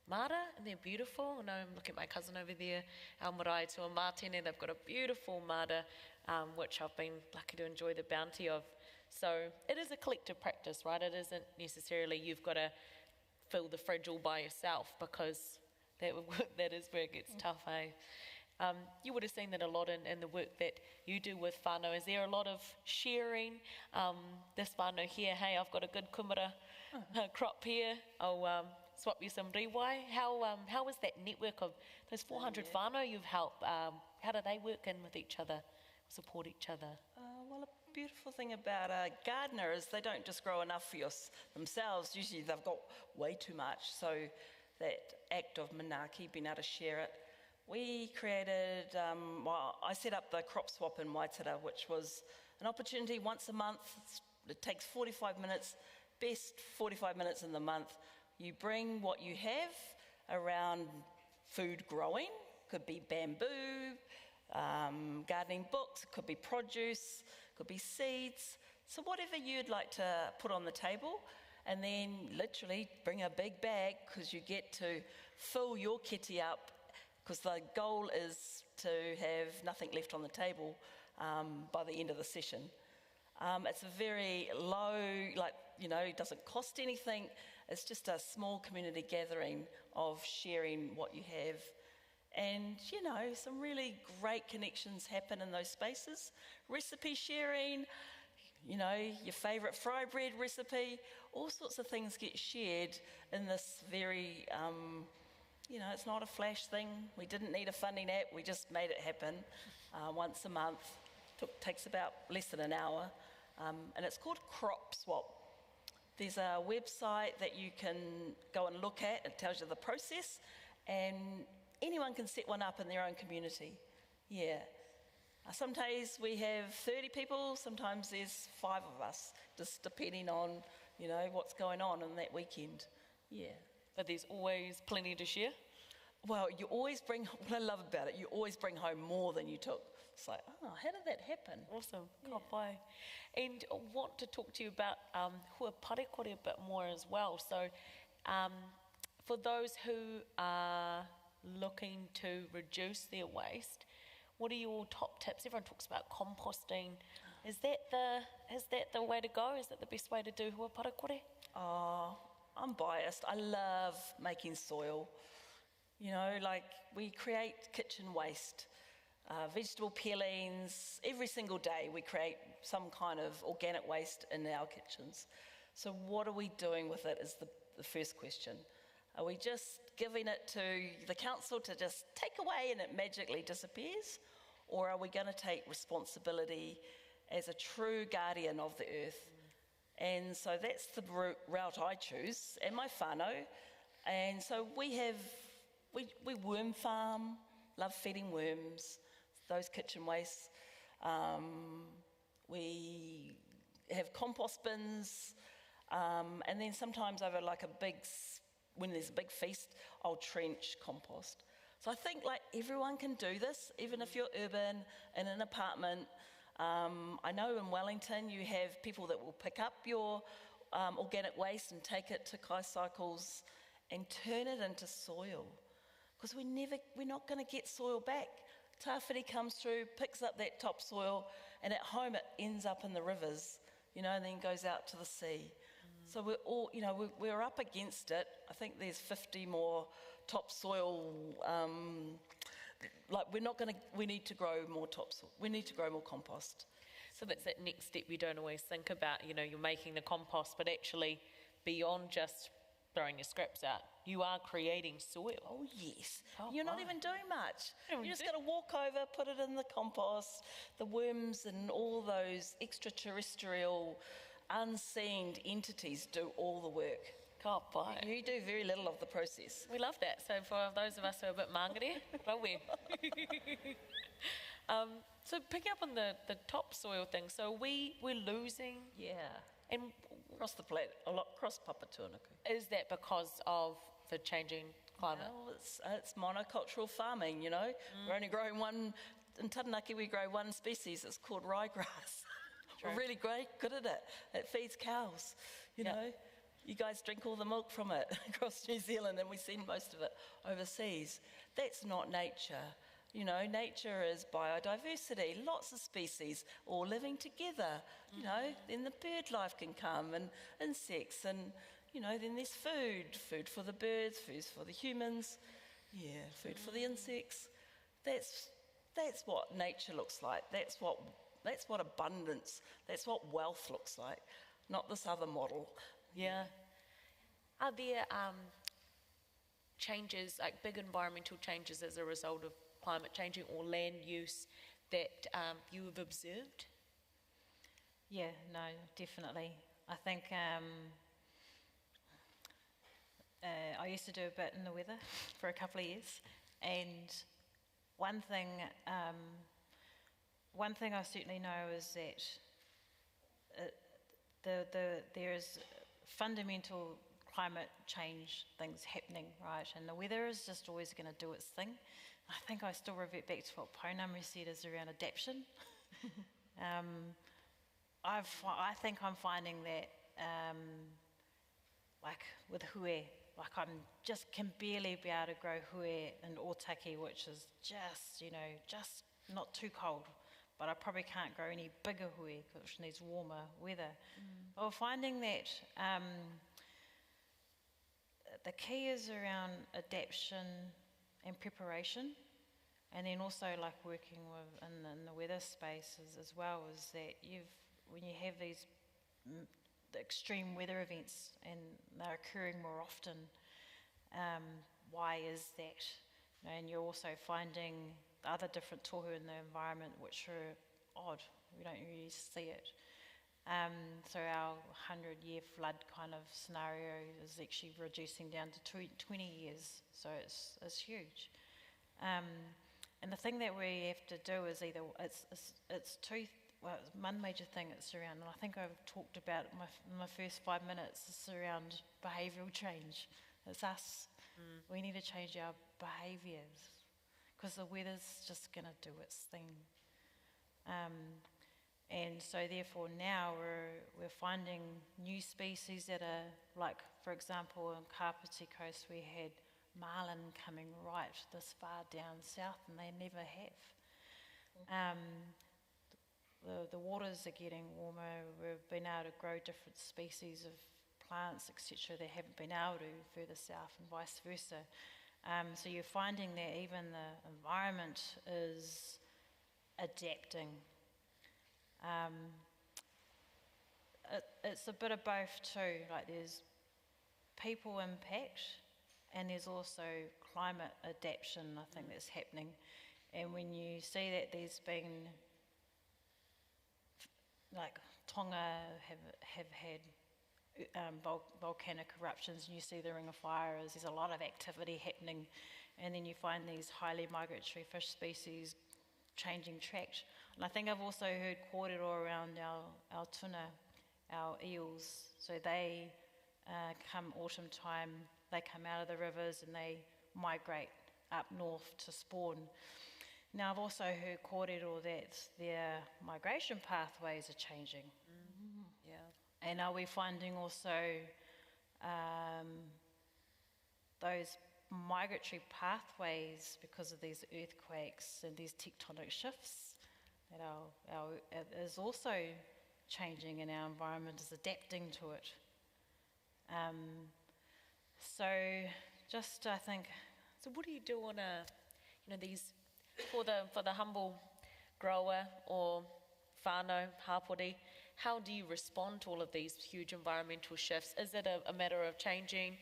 mara, and they're beautiful. I know I'm looking at my cousin over there, our marae to a Mātene, they've got a beautiful mara, which I've been lucky to enjoy the bounty of. So it is a collective practice, right? It isn't necessarily you've got to fill the fridge all by yourself, because that is where it gets tough, eh? You would have seen that a lot in the work that you do with whānau. Is there a lot of sharing? This whānau here, hey, I've got a good kumara crop here, I'll swap you some riwai. How is that network of those 400 whānau you've helped? How do they work in with each other, support each other? Well, a beautiful thing about a gardener is they don't just grow enough for themselves. Usually they've got way too much. So that act of manaaki, being able to share it. We created, I set up the crop swap in Waitara, which was an opportunity once a month. It takes 45 minutes, best 45 minutes in the month. You bring what you have around food growing, could be bamboo, gardening books, could be produce, could be seeds. So whatever you'd like to put on the table, and then literally bring a big bag, because you get to fill your kitty up, because the goal is to have nothing left on the table by the end of the session. It's a very low, it doesn't cost anything. It's just a small community gathering of sharing what you have. And, some really great connections happen in those spaces. Recipe sharing, your favourite fry bread recipe, all sorts of things get shared in this very, it's not a flash thing. We didn't need a funding app, we just made it happen once a month. Takes about less than an hour. And it's called Crop Swap. There's a website that you can go and look at. It tells you the process, and anyone can set one up in their own community. Yeah. Some days we have 30 people, sometimes there's 5 of us, just depending on, what's going on that weekend. Yeah. But there's always plenty to share? Well, you always bring, what I love about it, you always bring home more than you took. It's like, how did that happen? Awesome. Yeah. Ka pai. And I want to talk to you about hua parakore a bit more as well. So for those who are looking to reduce their waste, what are your top tips? Everyone talks about composting. Is that the way to go? Is that the best way to do hua parakore? Oh, I'm biased. I love making soil. We create kitchen waste. Vegetable peelings, every single day we create some kind of organic waste in our kitchens. So what are we doing with it is the first question. Are we just giving it to the council to just take away and it magically disappears? Or are we going to take responsibility as a true guardian of the earth? And so that's the route I choose, and my whānau. And so we worm farm, love feeding worms, those kitchen wastes. We have compost bins, and then sometimes over when there's a big feast, I'll trench compost. So I think everyone can do this, even if you're urban, in an apartment. I know in Wellington you have people that will pick up your organic waste and take it to Kai Cycles and turn it into soil. Because we're not going to get soil back. Tawhiri comes through, picks up that topsoil, and at home it ends up in the rivers, and then goes out to the sea. So we're all, we're up against it. I think there's 50 more topsoil. We need to grow more topsoil. We need to grow more compost. So that's that next step you don't always think about. You're making the compost, but actually beyond just throwing your scraps out, you are creating soil. Oh, yes. You're not even doing much. You just got to walk over, put it in the compost. The worms and all those extraterrestrial, unseen entities do all the work. Ka pai. You do very little of the process. We love that. So for those of us who are a bit mangere, so picking up on the topsoil thing, so we're losing. Yeah. And across the planet, across Papatūānuku. Is that because of the changing climate? Well, it's monocultural farming, We're only growing one in Taranaki we grow one species, it's called ryegrass. We're really good at it. It feeds cows, you know. You guys drink all the milk from it across New Zealand, and we send most of it overseas. That's not nature. You know, nature is biodiversity, lots of species all living together. You know, then the bird life can come, and insects, and, you know, then there's food for the birds, food for the humans, food for the insects. That's what nature looks like. That's what abundance, that's what wealth looks like, not this other model. Yeah. Are there changes, like big environmental changes as a result of climate changing or land use that you have observed? Yeah, no, definitely. I think I used to do a bit in the weather for a couple of years, and one thing I certainly know is that there is fundamental climate change things happening, right? And the weather is just always going to do its thing. I think I still revert back to what Pounamu said is around adaptation. I think I'm finding that, like with hue, like I can barely be able to grow hue in Otaki, which is just, you know, just not too cold. But I probably can't grow any bigger hue, which needs warmer weather. But we're finding that the key is around adaptation and preparation, and then also like working with in the weather spaces as well, is that when you have these the extreme weather events and they're occurring more often, why is that? You know, and you're also finding the other different tohu in the environment which are odd. We don't really see it. So our 100-year flood kind of scenario is actually reducing down to 20 years, so it's huge. And the thing that we have to do is either it's one major thing it's around, and I think I've talked about in my first 5 minutes, it's around behavioural change. It's us. We need to change our behaviours because the weather's just going to do its thing. And so therefore now we're finding new species that are, like, for example, on Kapiti Coast we had marlin coming right this far down south, and they never have. The waters are getting warmer. We've been able to grow different species of plants, etc., that haven't been able to further south, and vice versa. So you're finding that even the environment is adapting. It's a bit of both too, like there's people impact and there's also climate adaptation, I think, that's happening. And when you see that there's been, like Tonga have had volcanic eruptions, and you see the Ring of Fire, there's a lot of activity happening, and then you find these highly migratory fish species changing track. And I think I've also heard kōrero around our tuna, our eels. So they come autumn time, they come out of the rivers and they migrate up north to spawn. Now I've also heard kōrero that their migration pathways are changing. Yeah. And are we finding also those migratory pathways, because of these earthquakes and these tectonic shifts, that is also changing, and our environment is adapting to it. So just I think. So what do you do on these for the humble grower or whānau hapori? How do you respond to all of these huge environmental shifts? Is it a matter of changing,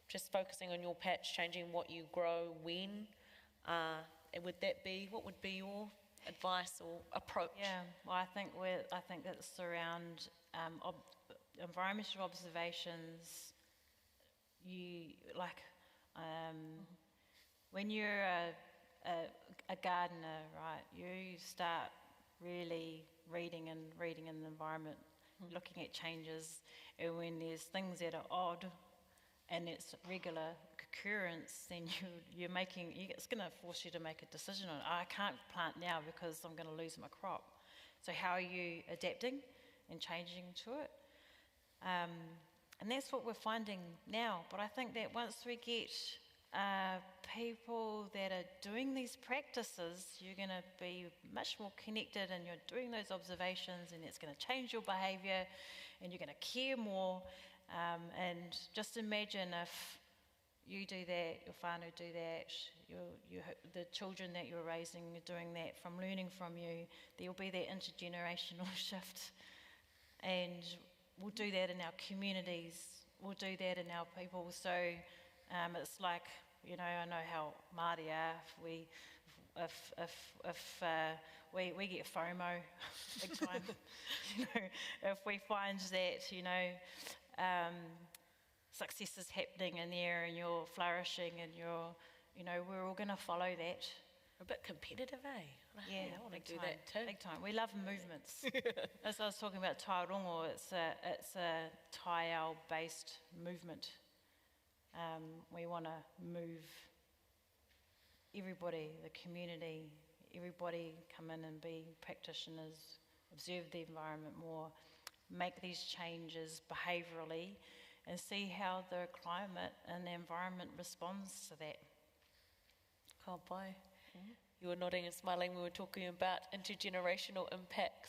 just focusing on your patch, changing what you grow when? And what would be your advice or approach? Yeah, well, I think it's around environmental observations. When you're a gardener, right, you start really reading in the environment, looking at changes, and when there's things that are odd and it's regular occurrence, then it's going to force you to make a decision on, I can't plant now because I'm going to lose my crop. So how are you adapting and changing to it? And that's what we're finding now. But I think that once we get people that are doing these practices, you're going to be much more connected, and you're doing those observations, and it's going to change your behaviour, and you're going to care more. And just imagine if you do that, your whānau do that, the children that you're raising are doing that, from learning from you. There will be that intergenerational shift, and we'll do that in our communities, we'll do that in our people. So it's like, you know, I know how Māori are. If we get FOMO big time, you know, if we find that, you know, success is happening in there and you're flourishing and you're, you know, we're all going to follow that. A bit competitive, eh? Yeah, I want to do time, that too. Big time. We love movements. As I was talking about taonga, it's a taiao-based movement. We want to move everybody, the community, everybody come in and be practitioners, observe the environment more, make these changes behaviourally, and see how the climate and the environment responds to that. Ka pai. You were nodding and smiling. We were talking about intergenerational impacts.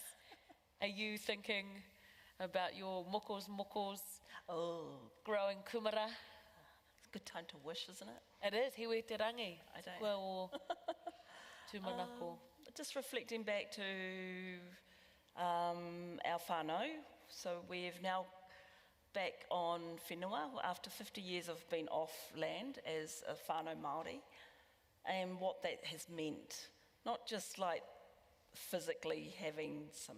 Are you thinking about your mokos, growing kumara? It's a good time to wish, isn't it? It is, hiwe te rangi. I don't. Well, tūmanako. Just reflecting back to our whānau. So we've now back on whenua after 50 years of being off land as a whānau Māori, and what that has meant. Not just like physically having some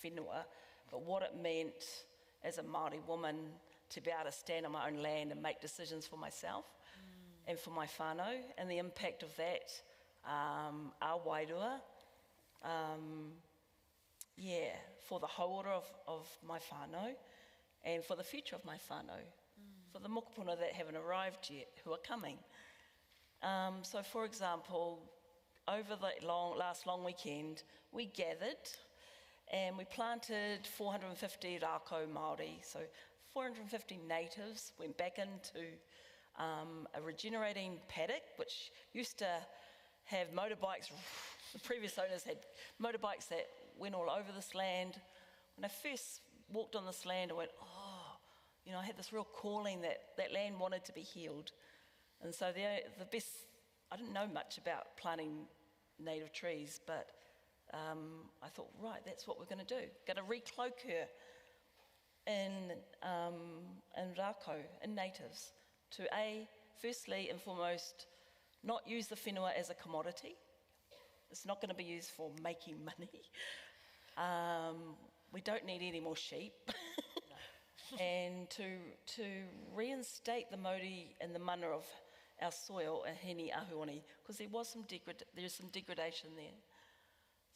whenua, but what it meant as a Māori woman to be able to stand on my own land and make decisions for myself and for my whānau, and the impact of that, our wairua, for the hauora of my whānau, and for the future of my whānau, for the mokopuna that haven't arrived yet, who are coming. So, for example, over the last long weekend, we gathered and we planted 450 rākau Māori, so 450 natives, went back into a regenerating paddock, which used to have motorbikes. The previous owners had motorbikes that went all over this land. When I first walked on this land, I went, you know, I had this real calling that that land wanted to be healed. And so the best, I didn't know much about planting native trees, but I thought, right, that's what we're going to do. Going to recloak her in rākau, in natives, to firstly and foremost, not use the whenua as a commodity. It's not going to be used for making money. We don't need any more sheep. And to reinstate the mauri and the mana of our soil and heni ahuoni, because there's some degradation there.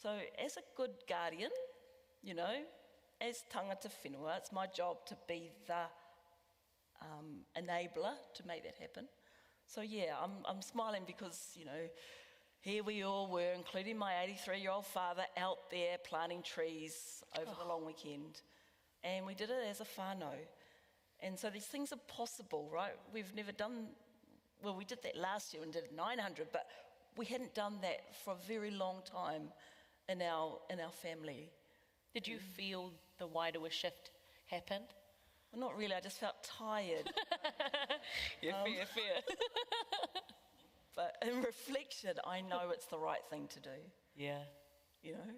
So as a good guardian, you know, as tangata whenua, it's my job to be the enabler to make that happen. So yeah, I'm smiling because, you know, here we all were, including my 83-year-old father, out there planting trees over the long weekend. And we did it as a whānau. And so these things are possible, right? We've never done, well, we did that last year and did 900, but we hadn't done that for a very long time in our family. Did you feel the wairua shift happen? Well, not really, I just felt tired. Fair. But in reflection, I know it's the right thing to do. Yeah. You know?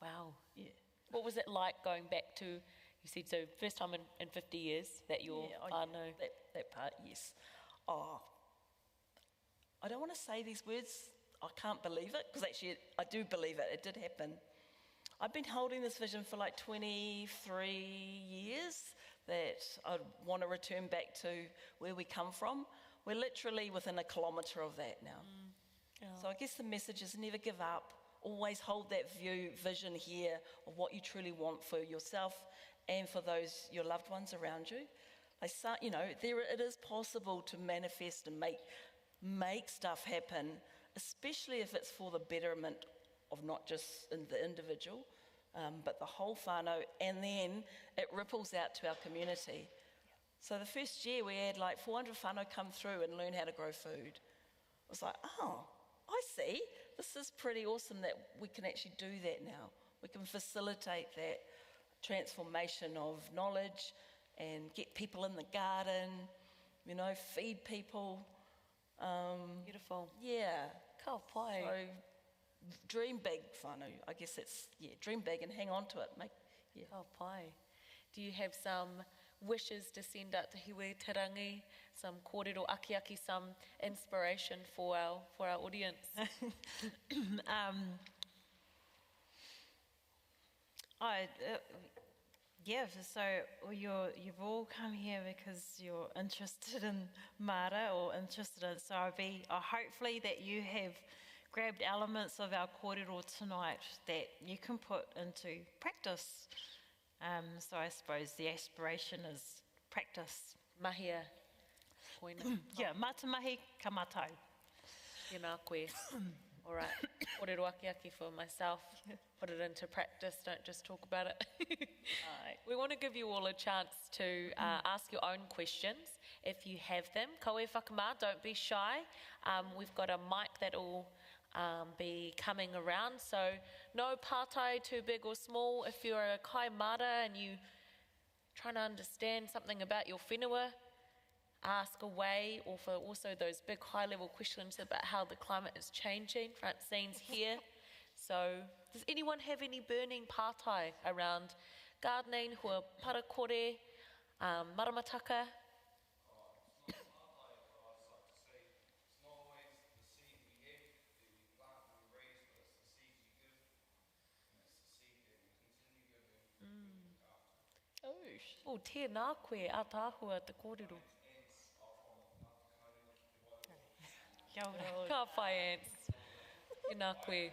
Wow. Yeah. What was it like going back to, you said, so first time in 50 years that you're whānau? That part, yes. I don't want to say these words, I can't believe it, because actually I do believe it did happen. I've been holding this vision for like 23 years that I want to return back to where we come from. We're literally within a kilometre of that now. So I guess the message is never give up. Always hold that vision here of what you truly want for yourself and for those, your loved ones around you. it is possible to manifest and make stuff happen, especially if it's for the betterment of not just the individual, but the whole whānau, and then it ripples out to our community. So the first year we had like 400 whānau come through and learn how to grow food. It was like, oh, I see. This is pretty awesome that we can actually do that now. We can facilitate that transformation of knowledge and get people in the garden, feed people. Beautiful. Yeah. Ka pai. So dream big, whānau. I guess that's, dream big and hang on to it. Ka pai. Do you have some wishes to send out to Hiwe Te Rangi, some kōrero aki, some inspiration for our audience? So you've all come here because you're interested in Mara or interested in Sarabi. Hopefully that you have grabbed elements of our kōrero tonight that you can put into practice. So I suppose the aspiration is practice. Mahia. Poina. Yeah, matamahi ka matau. Yena koe. All right. Kōrero aki for myself. Put it into practice. Don't just talk about it. We want to give you all a chance to ask your own questions if you have them. Kaue whakamā, don't be shy. We've got a mic that will be coming around. So no pātai too big or small. If you're a kai mara and you trying to understand something about your whenua, ask away, or for also those big high-level questions about how the climate is changing. Francene's here. So does anyone have any burning pātai around gardening, hua parakore, maramataka? Oh, tēnā koe, a tāhua te kōrero. Kia ora. Ka whai ants. Tēnā koe.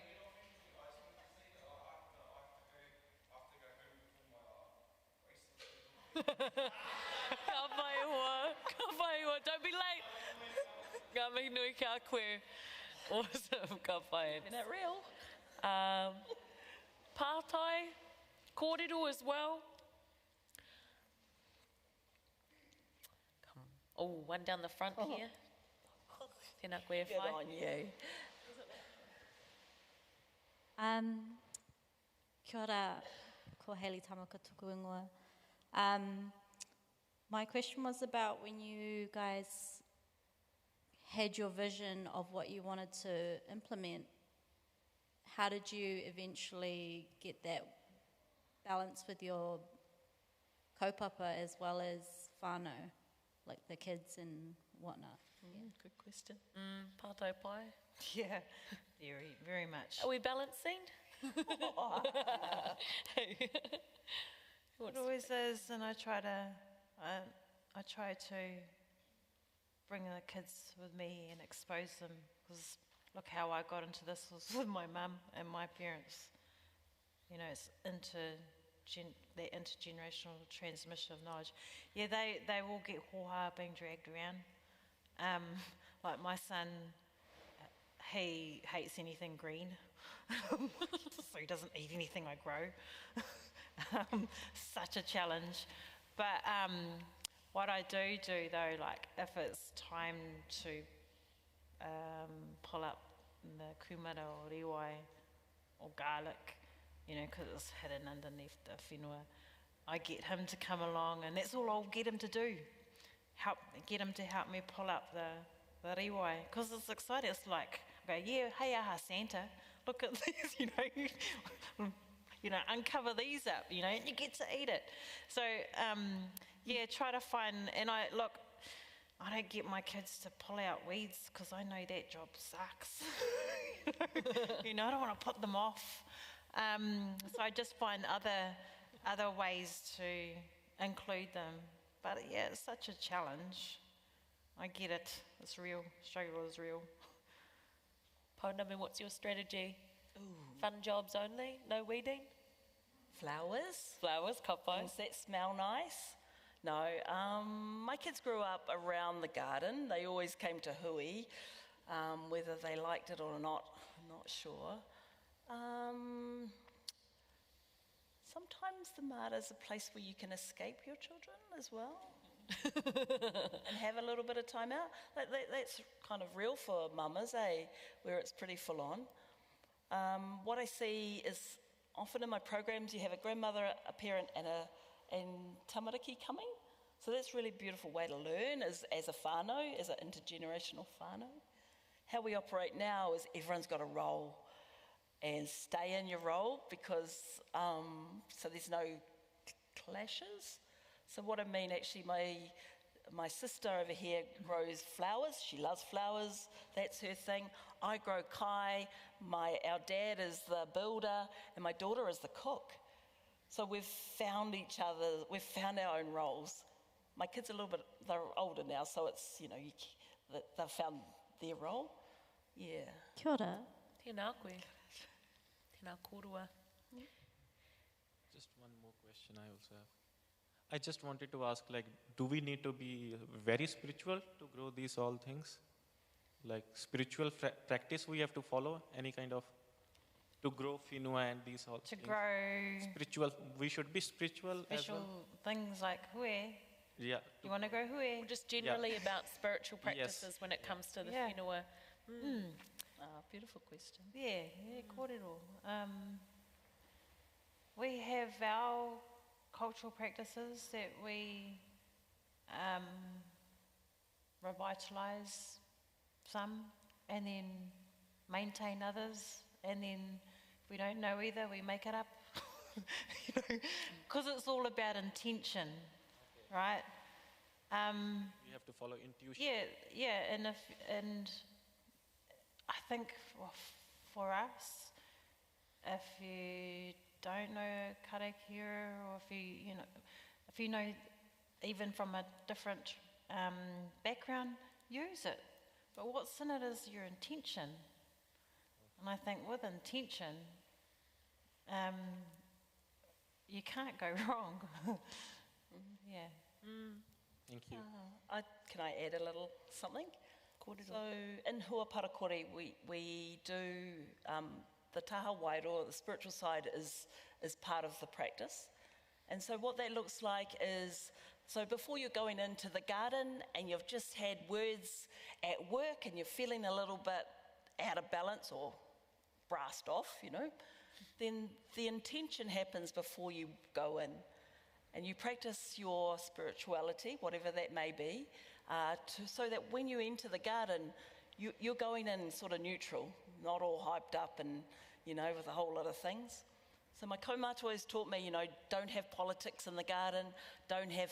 Ka whai hoa. Don't be late. Ngā mihi nui kia koe. Awesome, ka whai ants. Isn't that real? Pātai, kōrero as well. Oh, one down the front here. Tēnā koe Good whai. on you. Kia ora, ko Hayley Tamaka tuku ingoa. My question was about when you guys had your vision of what you wanted to implement, how did you eventually get that balance with your kaupapa as well as whānau, like the kids and whatnot? Good question. Pātai pai. Yeah, very, very much. Are we balancing? It always is, and I try to bring the kids with me and expose them, because look how I got into this was with my mum and my parents. It's the intergenerational transmission of knowledge. Yeah, they will get hoha being dragged around. Like my son, he hates anything green, so he doesn't eat anything I grow. Such a challenge. But what I do though, like if it's time to pull up the kumara or riwai or garlic, because it's hidden underneath the whenua, I get him to come along, and that's all I'll get him to do. Get him to help me pull up the riwai, because it's exciting. It's like, hey aha Santa, look at these, uncover these up, and you get to eat it. So, try to find, and I don't get my kids to pull out weeds, because I know that job sucks. I don't want to put them off. So I just find other ways to include them. But yeah, it's such a challenge. I get it. It's real. Struggle is real. Pounamu, what's your strategy? Fun jobs only? No weeding? Flowers. Flowers, ka pai. Things that smell nice. No, my kids grew up around the garden. They always came to hui. Whether they liked it or not, I'm not sure. Sometimes the mara's a place where you can escape your children as well and have a little bit of time out. That's kind of real for mamas, where it's pretty full on. What I see is often in my programs you have a grandmother, a parent and tamariki coming. So that's a really beautiful way to learn as a whānau, as an intergenerational whānau. How we operate now is everyone's got a role and stay in your role because, so there's no clashes. So what I mean, actually, my sister over here grows flowers. She loves flowers. That's her thing. I grow kai. Our dad is the builder, and my daughter is the cook. So we've found each other. We've found our own roles. My kids are they're older now, so it's, they've found their role. Yeah. Kia ora. Tēnā koe. Tēnā kōrua. Just one more question I also have. I just wanted to ask, do we need to be very spiritual to grow these all things? Like spiritual practice we have to follow? Any kind of, to grow whenua and these all To things? grow Spiritual, we should be spiritual as special well? things like hui. Yeah. You want to grow hui? Or just generally about spiritual practices when it comes to the Yeah. whenua. Beautiful question. Yeah, kōrero. We have our cultural practices that we revitalise some and then maintain others, and then if we don't know either, we make it up. Because it's all about intention, right? We have to follow intuition. Yeah, and I think for us, if you don't know karakia, or if you know even from a different background, use it. But what's in it is your intention. And I think with intention, you can't go wrong. Yeah. Thank you. Can I add a little something? So in hua parakore, we do the taha wairo, the spiritual side is part of the practice. And so what that looks like is, so before you're going into the garden and you've just had words at work and you're feeling a little bit out of balance or brassed off, then the intention happens before you go in. And you practice your spirituality, whatever that may be, so that when you enter the garden, you're going in sort of neutral, not all hyped up and, with a whole lot of things. So my kaumātua has taught me, don't have politics in the garden, don't have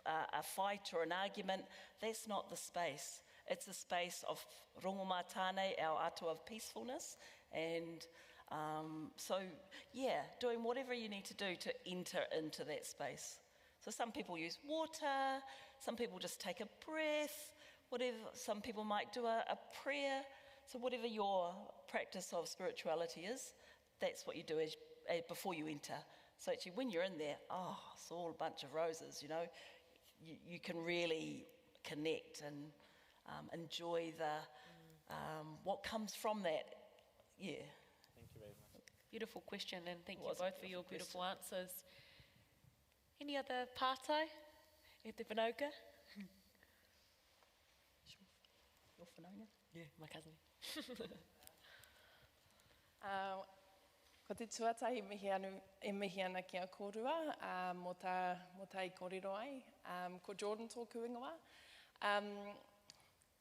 a fight or an argument. That's not the space. It's a space of rongomatāne, our atua of peacefulness, and doing whatever you need to do to enter into that space. So some people use water, some people just take a breath, some people might do a prayer. So whatever your practice of spirituality is, that's what you do before you enter. So actually when you're in there, it's all a bunch of roses, you can really connect and enjoy what comes from that. Yeah. Thank you very much. Beautiful question, and thank you Was a both for your beautiful beautiful answers. Any other pātai e te whanauka? Your whanaunga? Yeah, my cousin. Ko te tuatahi mihi ana kia kōrua, mō tā I kōrero ai, ko Jordan tōku ingoa.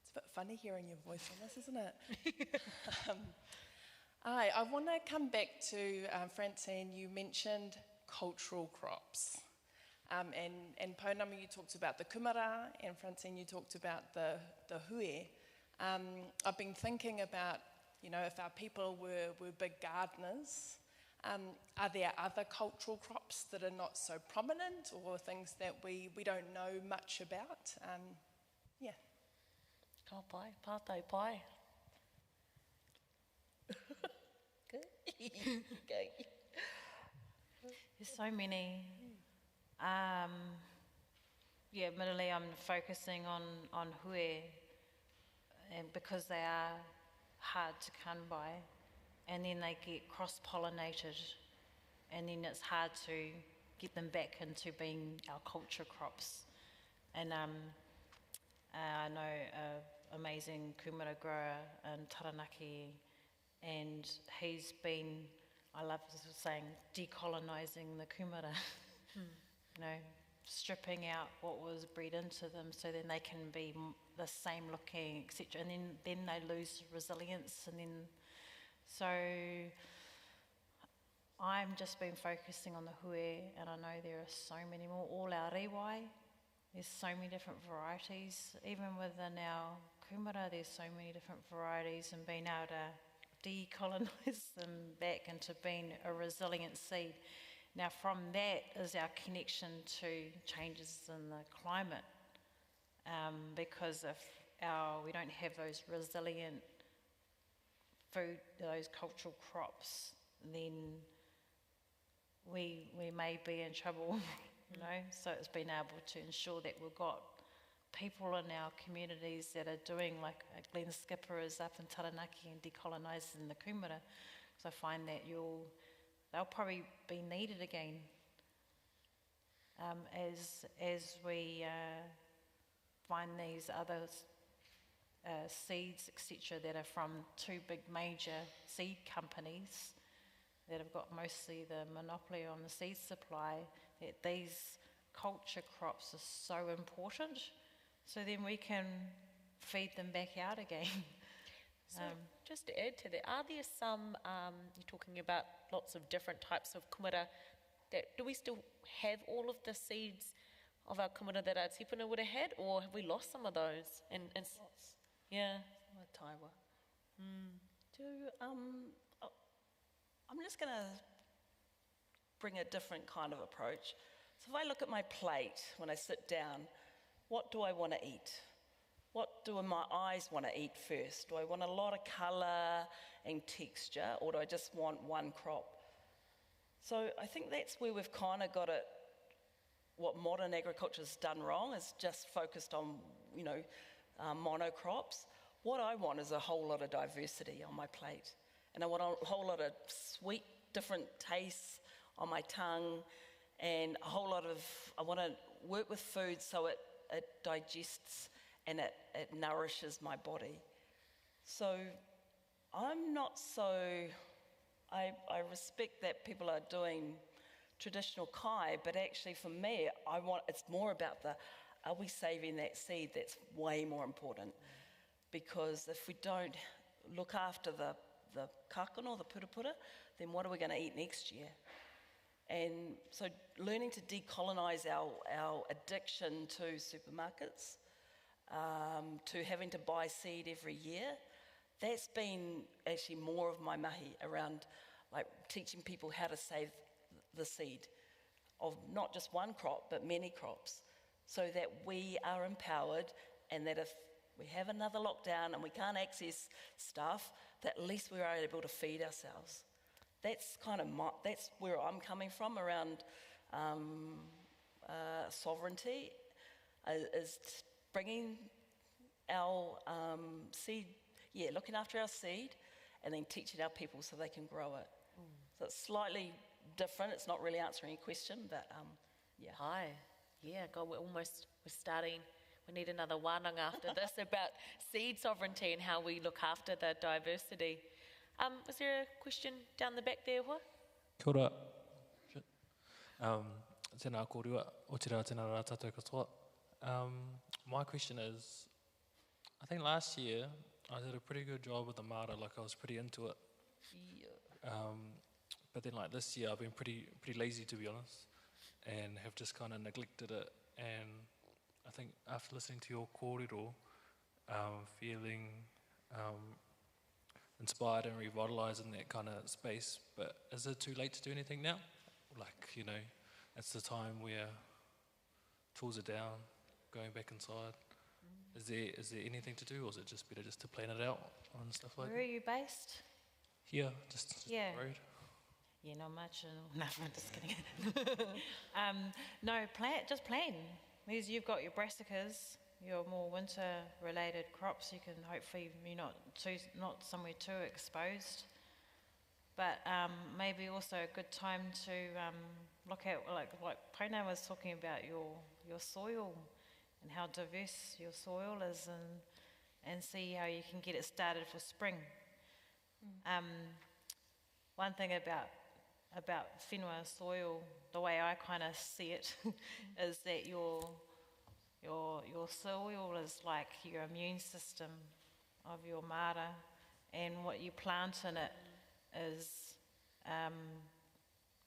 It's a bit funny hearing your voice on this, isn't it? I want to come back to Francene. You mentioned cultural crops. And Pounamu, you talked about the kumara, and Francene, you talked about the hui. I've been thinking about, if our people were big gardeners, are there other cultural crops that are not so prominent, or things that we don't know much about? Yeah. Ka pai, pātai pai. There's so many. yeah, admittedly I'm focusing on hui, and because they are hard to come by, and then they get cross-pollinated, and then it's hard to get them back into being our culture crops. And I know an amazing kumara grower in Taranaki, and he's been, I love saying, decolonising the kumara, you know, stripping out what was bred into them so then they can be the same looking, etc. And then they lose resilience, and then so I'm just been focusing on the hui, and I know there are so many more. All our riwai, there's so many different varieties. Even within our kumara, there's so many different varieties, and being able to decolonise them back into being a resilient seed. Now from that is our connection to changes in the climate, because if we don't have those resilient food, those cultural crops, then we may be in trouble, you know. So it's been able to ensure that we've got people in our communities that are doing, like Glenn Skipper is up in Taranaki and decolonising the kumara. So I find that they'll probably be needed again as we find these other seeds, etc., that are from two big major seed companies that have got mostly the monopoly on the seed supply, that these culture crops are so important, so then we can feed them back out again. So just to add to that, are there some, you're talking about lots of different types of kumara, do we still have all of the seeds of our kumara that our tipuna would have had, or have we lost some of those? And yeah. Taiwa. I'm just going to bring a different kind of approach. So if I look at my plate when I sit down, what do I want to eat? What do my eyes want to eat first? Do I want a lot of colour and texture, or do I just want one crop? So I think that's where we've kind of got it. What modern agriculture has done wrong is just focused on, you know, monocrops. What I want is a whole lot of diversity on my plate, and I want a whole lot of sweet, different tastes on my tongue, and a whole lot of, I want to work with food so it digests and it nourishes my body. So I'm not so, I respect that people are doing traditional kai, but actually for me, it's more about are we saving that seed? That's way more important. Because if we don't look after the kakano, the purupura, then what are we going to eat next year? And so learning to decolonise our addiction to supermarkets, to having to buy seed every year, that's been actually more of my mahi around, like teaching people how to save the seed of not just one crop but many crops, so that we are empowered, and that if we have another lockdown and we can't access stuff, that at least we're able to feed ourselves. That's kind of that's where I'm coming from around sovereignty, is bringing our seed, looking after our seed, and then teaching our people so they can grow it. So it's slightly different. It's not really answering your question, but yeah. Hi. Yeah, God, we're starting. We need another wānanga after this about seed sovereignty and how we look after the diversity. Was there a question down the back there, Hoa? Kia ora. Tēnā kōrua, o te rā tēnā rā tātou katoa. My question is, I think last year I did a pretty good job with the mara, like I was pretty into it. But then like this year I've been pretty lazy, to be honest, and have just kind of neglected it. And I think after listening to your kōrero, feeling inspired and revitalised in that kind of space. But is it too late to do anything now? Like, you know, it's the time where tools are down, going back inside. Is there anything to do, or is it just better just to plan it out and stuff like that? Where are you based? Here, just the road. Yeah, not much. No, I'm just kidding. No, just plan. These you've got your brassicas, your more winter-related crops. You can hopefully you're not somewhere too exposed, but maybe also a good time to look at like Pounamu was talking about your soil and how diverse your soil is, and see how you can get it started for spring. One thing about whenua soil, the way I kind of see it, is that your soil is like your immune system of your mara, and what you plant in it is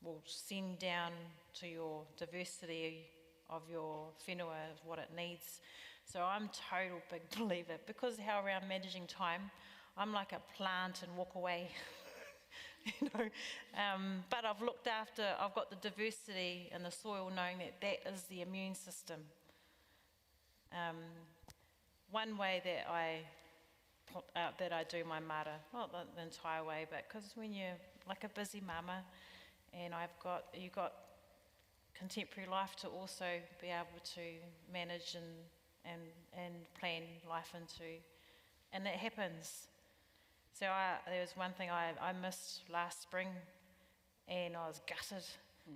will send down to your diversity of your whenua what it needs. So I'm total big believer, because how around managing time, I'm like a plant and walk away. You know, but I've looked after, I've got the diversity in the soil, knowing that is the immune system. One way that I do my mara, not the entire way, but because when you're like a busy mama, and you've got contemporary life to also be able to manage and plan life into, and it happens. So there was one thing I missed last spring, and I was gutted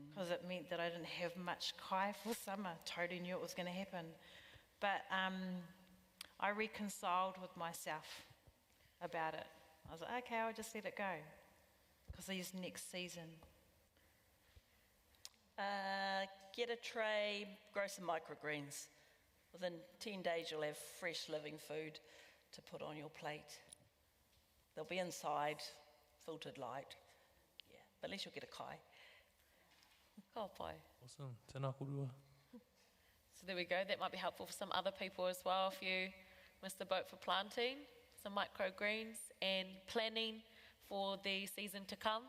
because it meant that I didn't have much kai for summer. Totally knew it was going to happen. But I reconciled with myself about it. I was like, okay, I'll just let it go, because I use next season. Get a tray, grow some microgreens. Within 10 days you'll have fresh living food to put on your plate. They'll be inside, filtered light. Yeah, but at least you'll get a kai. Ka pai. Awesome. Tēnā korua. So there we go. That might be helpful for some other people as well. If you missed the boat for planting some microgreens and planning for the season to come.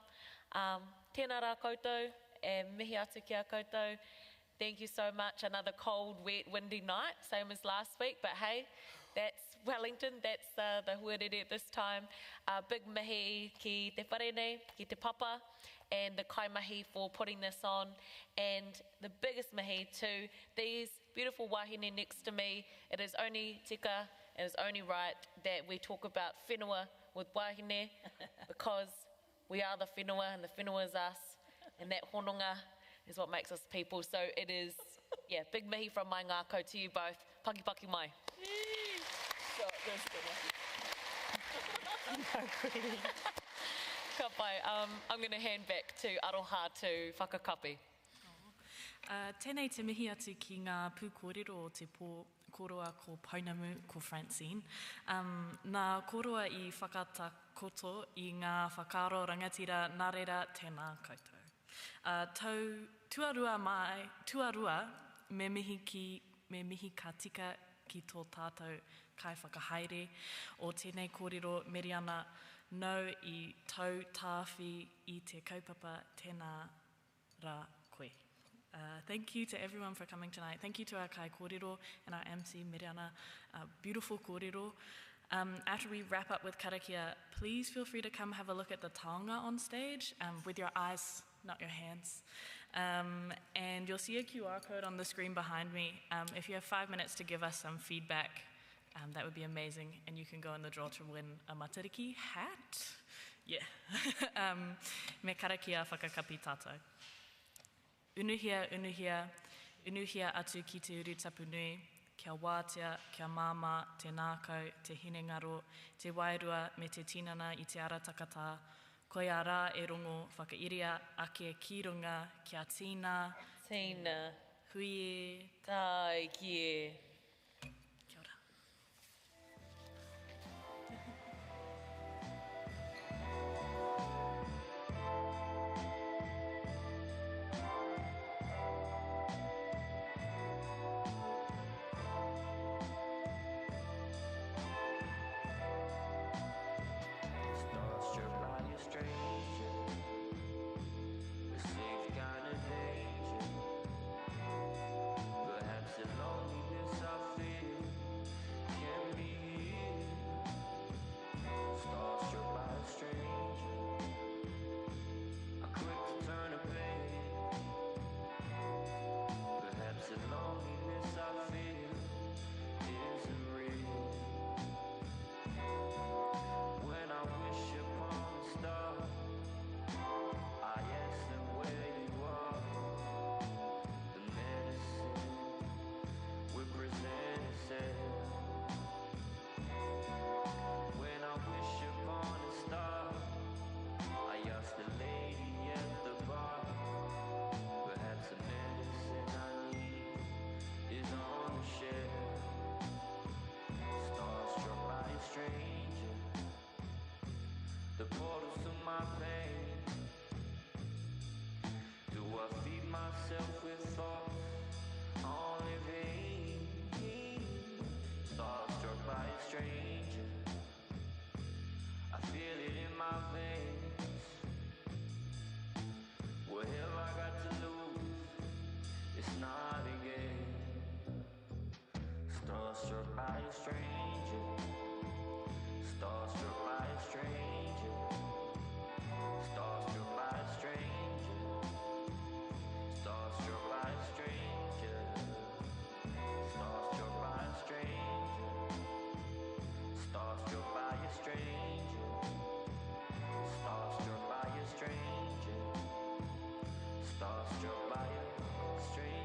Tēnā rā koutou e mihi atu ki a koutou. Thank you so much. Another cold, wet, windy night, same as last week. But hey, that's Wellington, that's the huarere this time. Big mihi ki te wharene, ki te papa, and the kaimahi for putting this on. And the biggest mihi to these beautiful wahine next to me. It is only tika, it is only right that we talk about whenua with wahine, because we are the whenua and the whenua is us, and that hononga is what makes us people. So it is, yeah, big mihi from mai ngākau to you both. Paki paki mai. Ka pai. I'm going to hand back to Aroha to whakakapi. Tēnei te mihi atu ki ngā pū kōrero o te kōroa ko Pounamu, ko Francene. Nā kōroa I whakatakoto I ngā whakaro rangatira nārera tēnā koutou. Tuarua me mihi ka tika ki tō tātou kai whakahaere o tēnei kōrero meriana nau I tau tāwhi I te kaupapa tēnā rā koe. Thank you to everyone for coming tonight. Thank you to our kai kōrero and our MC Miriana. Beautiful kōrero. After we wrap up with karakia, please feel free to come have a look at the taonga on stage with your eyes, not your hands. And you'll see a QR code on the screen behind me. If you have 5 minutes to give us some feedback, that would be amazing. And you can go in the draw to win a Matariki hat. Yeah. Me karakia whakakapi tātou. Unuhia atu ki te uru tapu nui, kia wātea, kia māma, te nākau, te hinengaro, te wairua me te tinana I te ara takata, koe a rā e rongo whakairia ake ki runga kia tīna. Tīna. Hui e. Tai kie. Kia ora. Perhaps the loneliness my pain? Do I feed myself with thoughts all in vain? Starstruck by a stranger, I feel it in my veins. What have I got to lose? It's not a game. Starstruck by a stranger, starstruck by a stranger, starstruck by a stranger, starstruck by a stranger, starstruck by a stranger, starstruck by a stranger, starstruck by a stranger, starstruck by a stranger.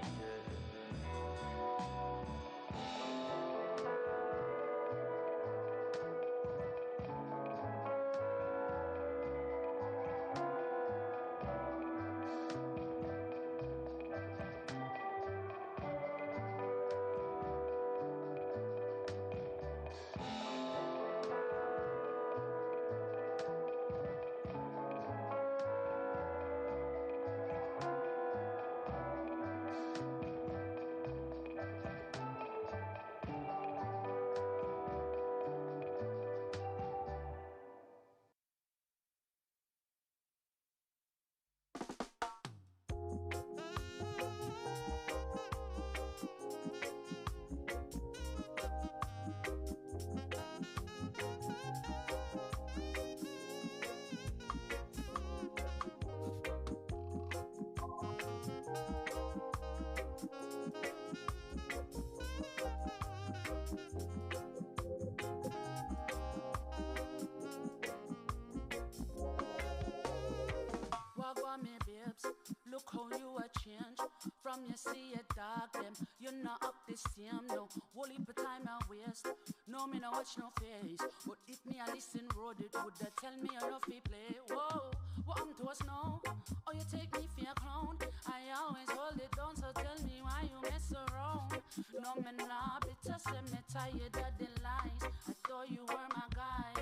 Wagwan me babes, look how you a change. From you see a dog them, you're not up the same no. Whole heap of time I waste. No me no watch no face, but if me a listen road it would tell me enough to play. Whoa, what I'm to us now? Oh you take me for a clown. I always hold it down, so tell me why you mess around. No me nah bitter, say me tired of the lies. I thought you were my guy,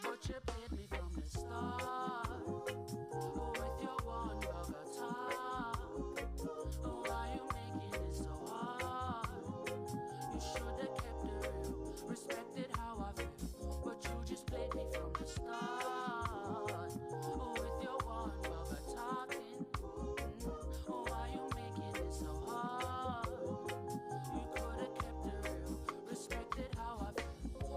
but you played me from the start. With your one bag of talk, why you making it so hard? You should have kept it real, respected how I feel, but you just played me from the start. With your one bag of talking, why you making it so hard? You could have kept it real, respected how I feel,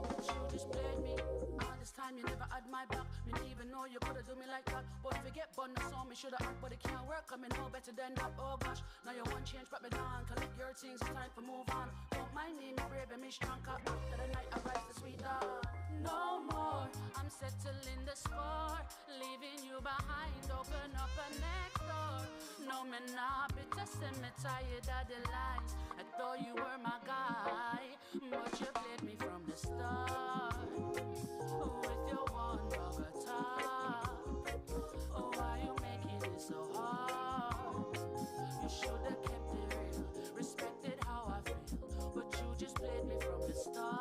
but you just played me. All this time you never had my back. Me didn't even know you coulda do me like that. But if you get bun, I saw me shoulda act, but it can't work. I know better than that. Oh gosh, now you want change, but me down. Collect your things, it's time for move on. Don't mind me, me brave and me strong. Cause after the night I rise to sweet dawn. No more, I'm settling the score, leaving you behind. Open up a next door. No me nah bitter, say me tired of the lies. I thought you were my guy,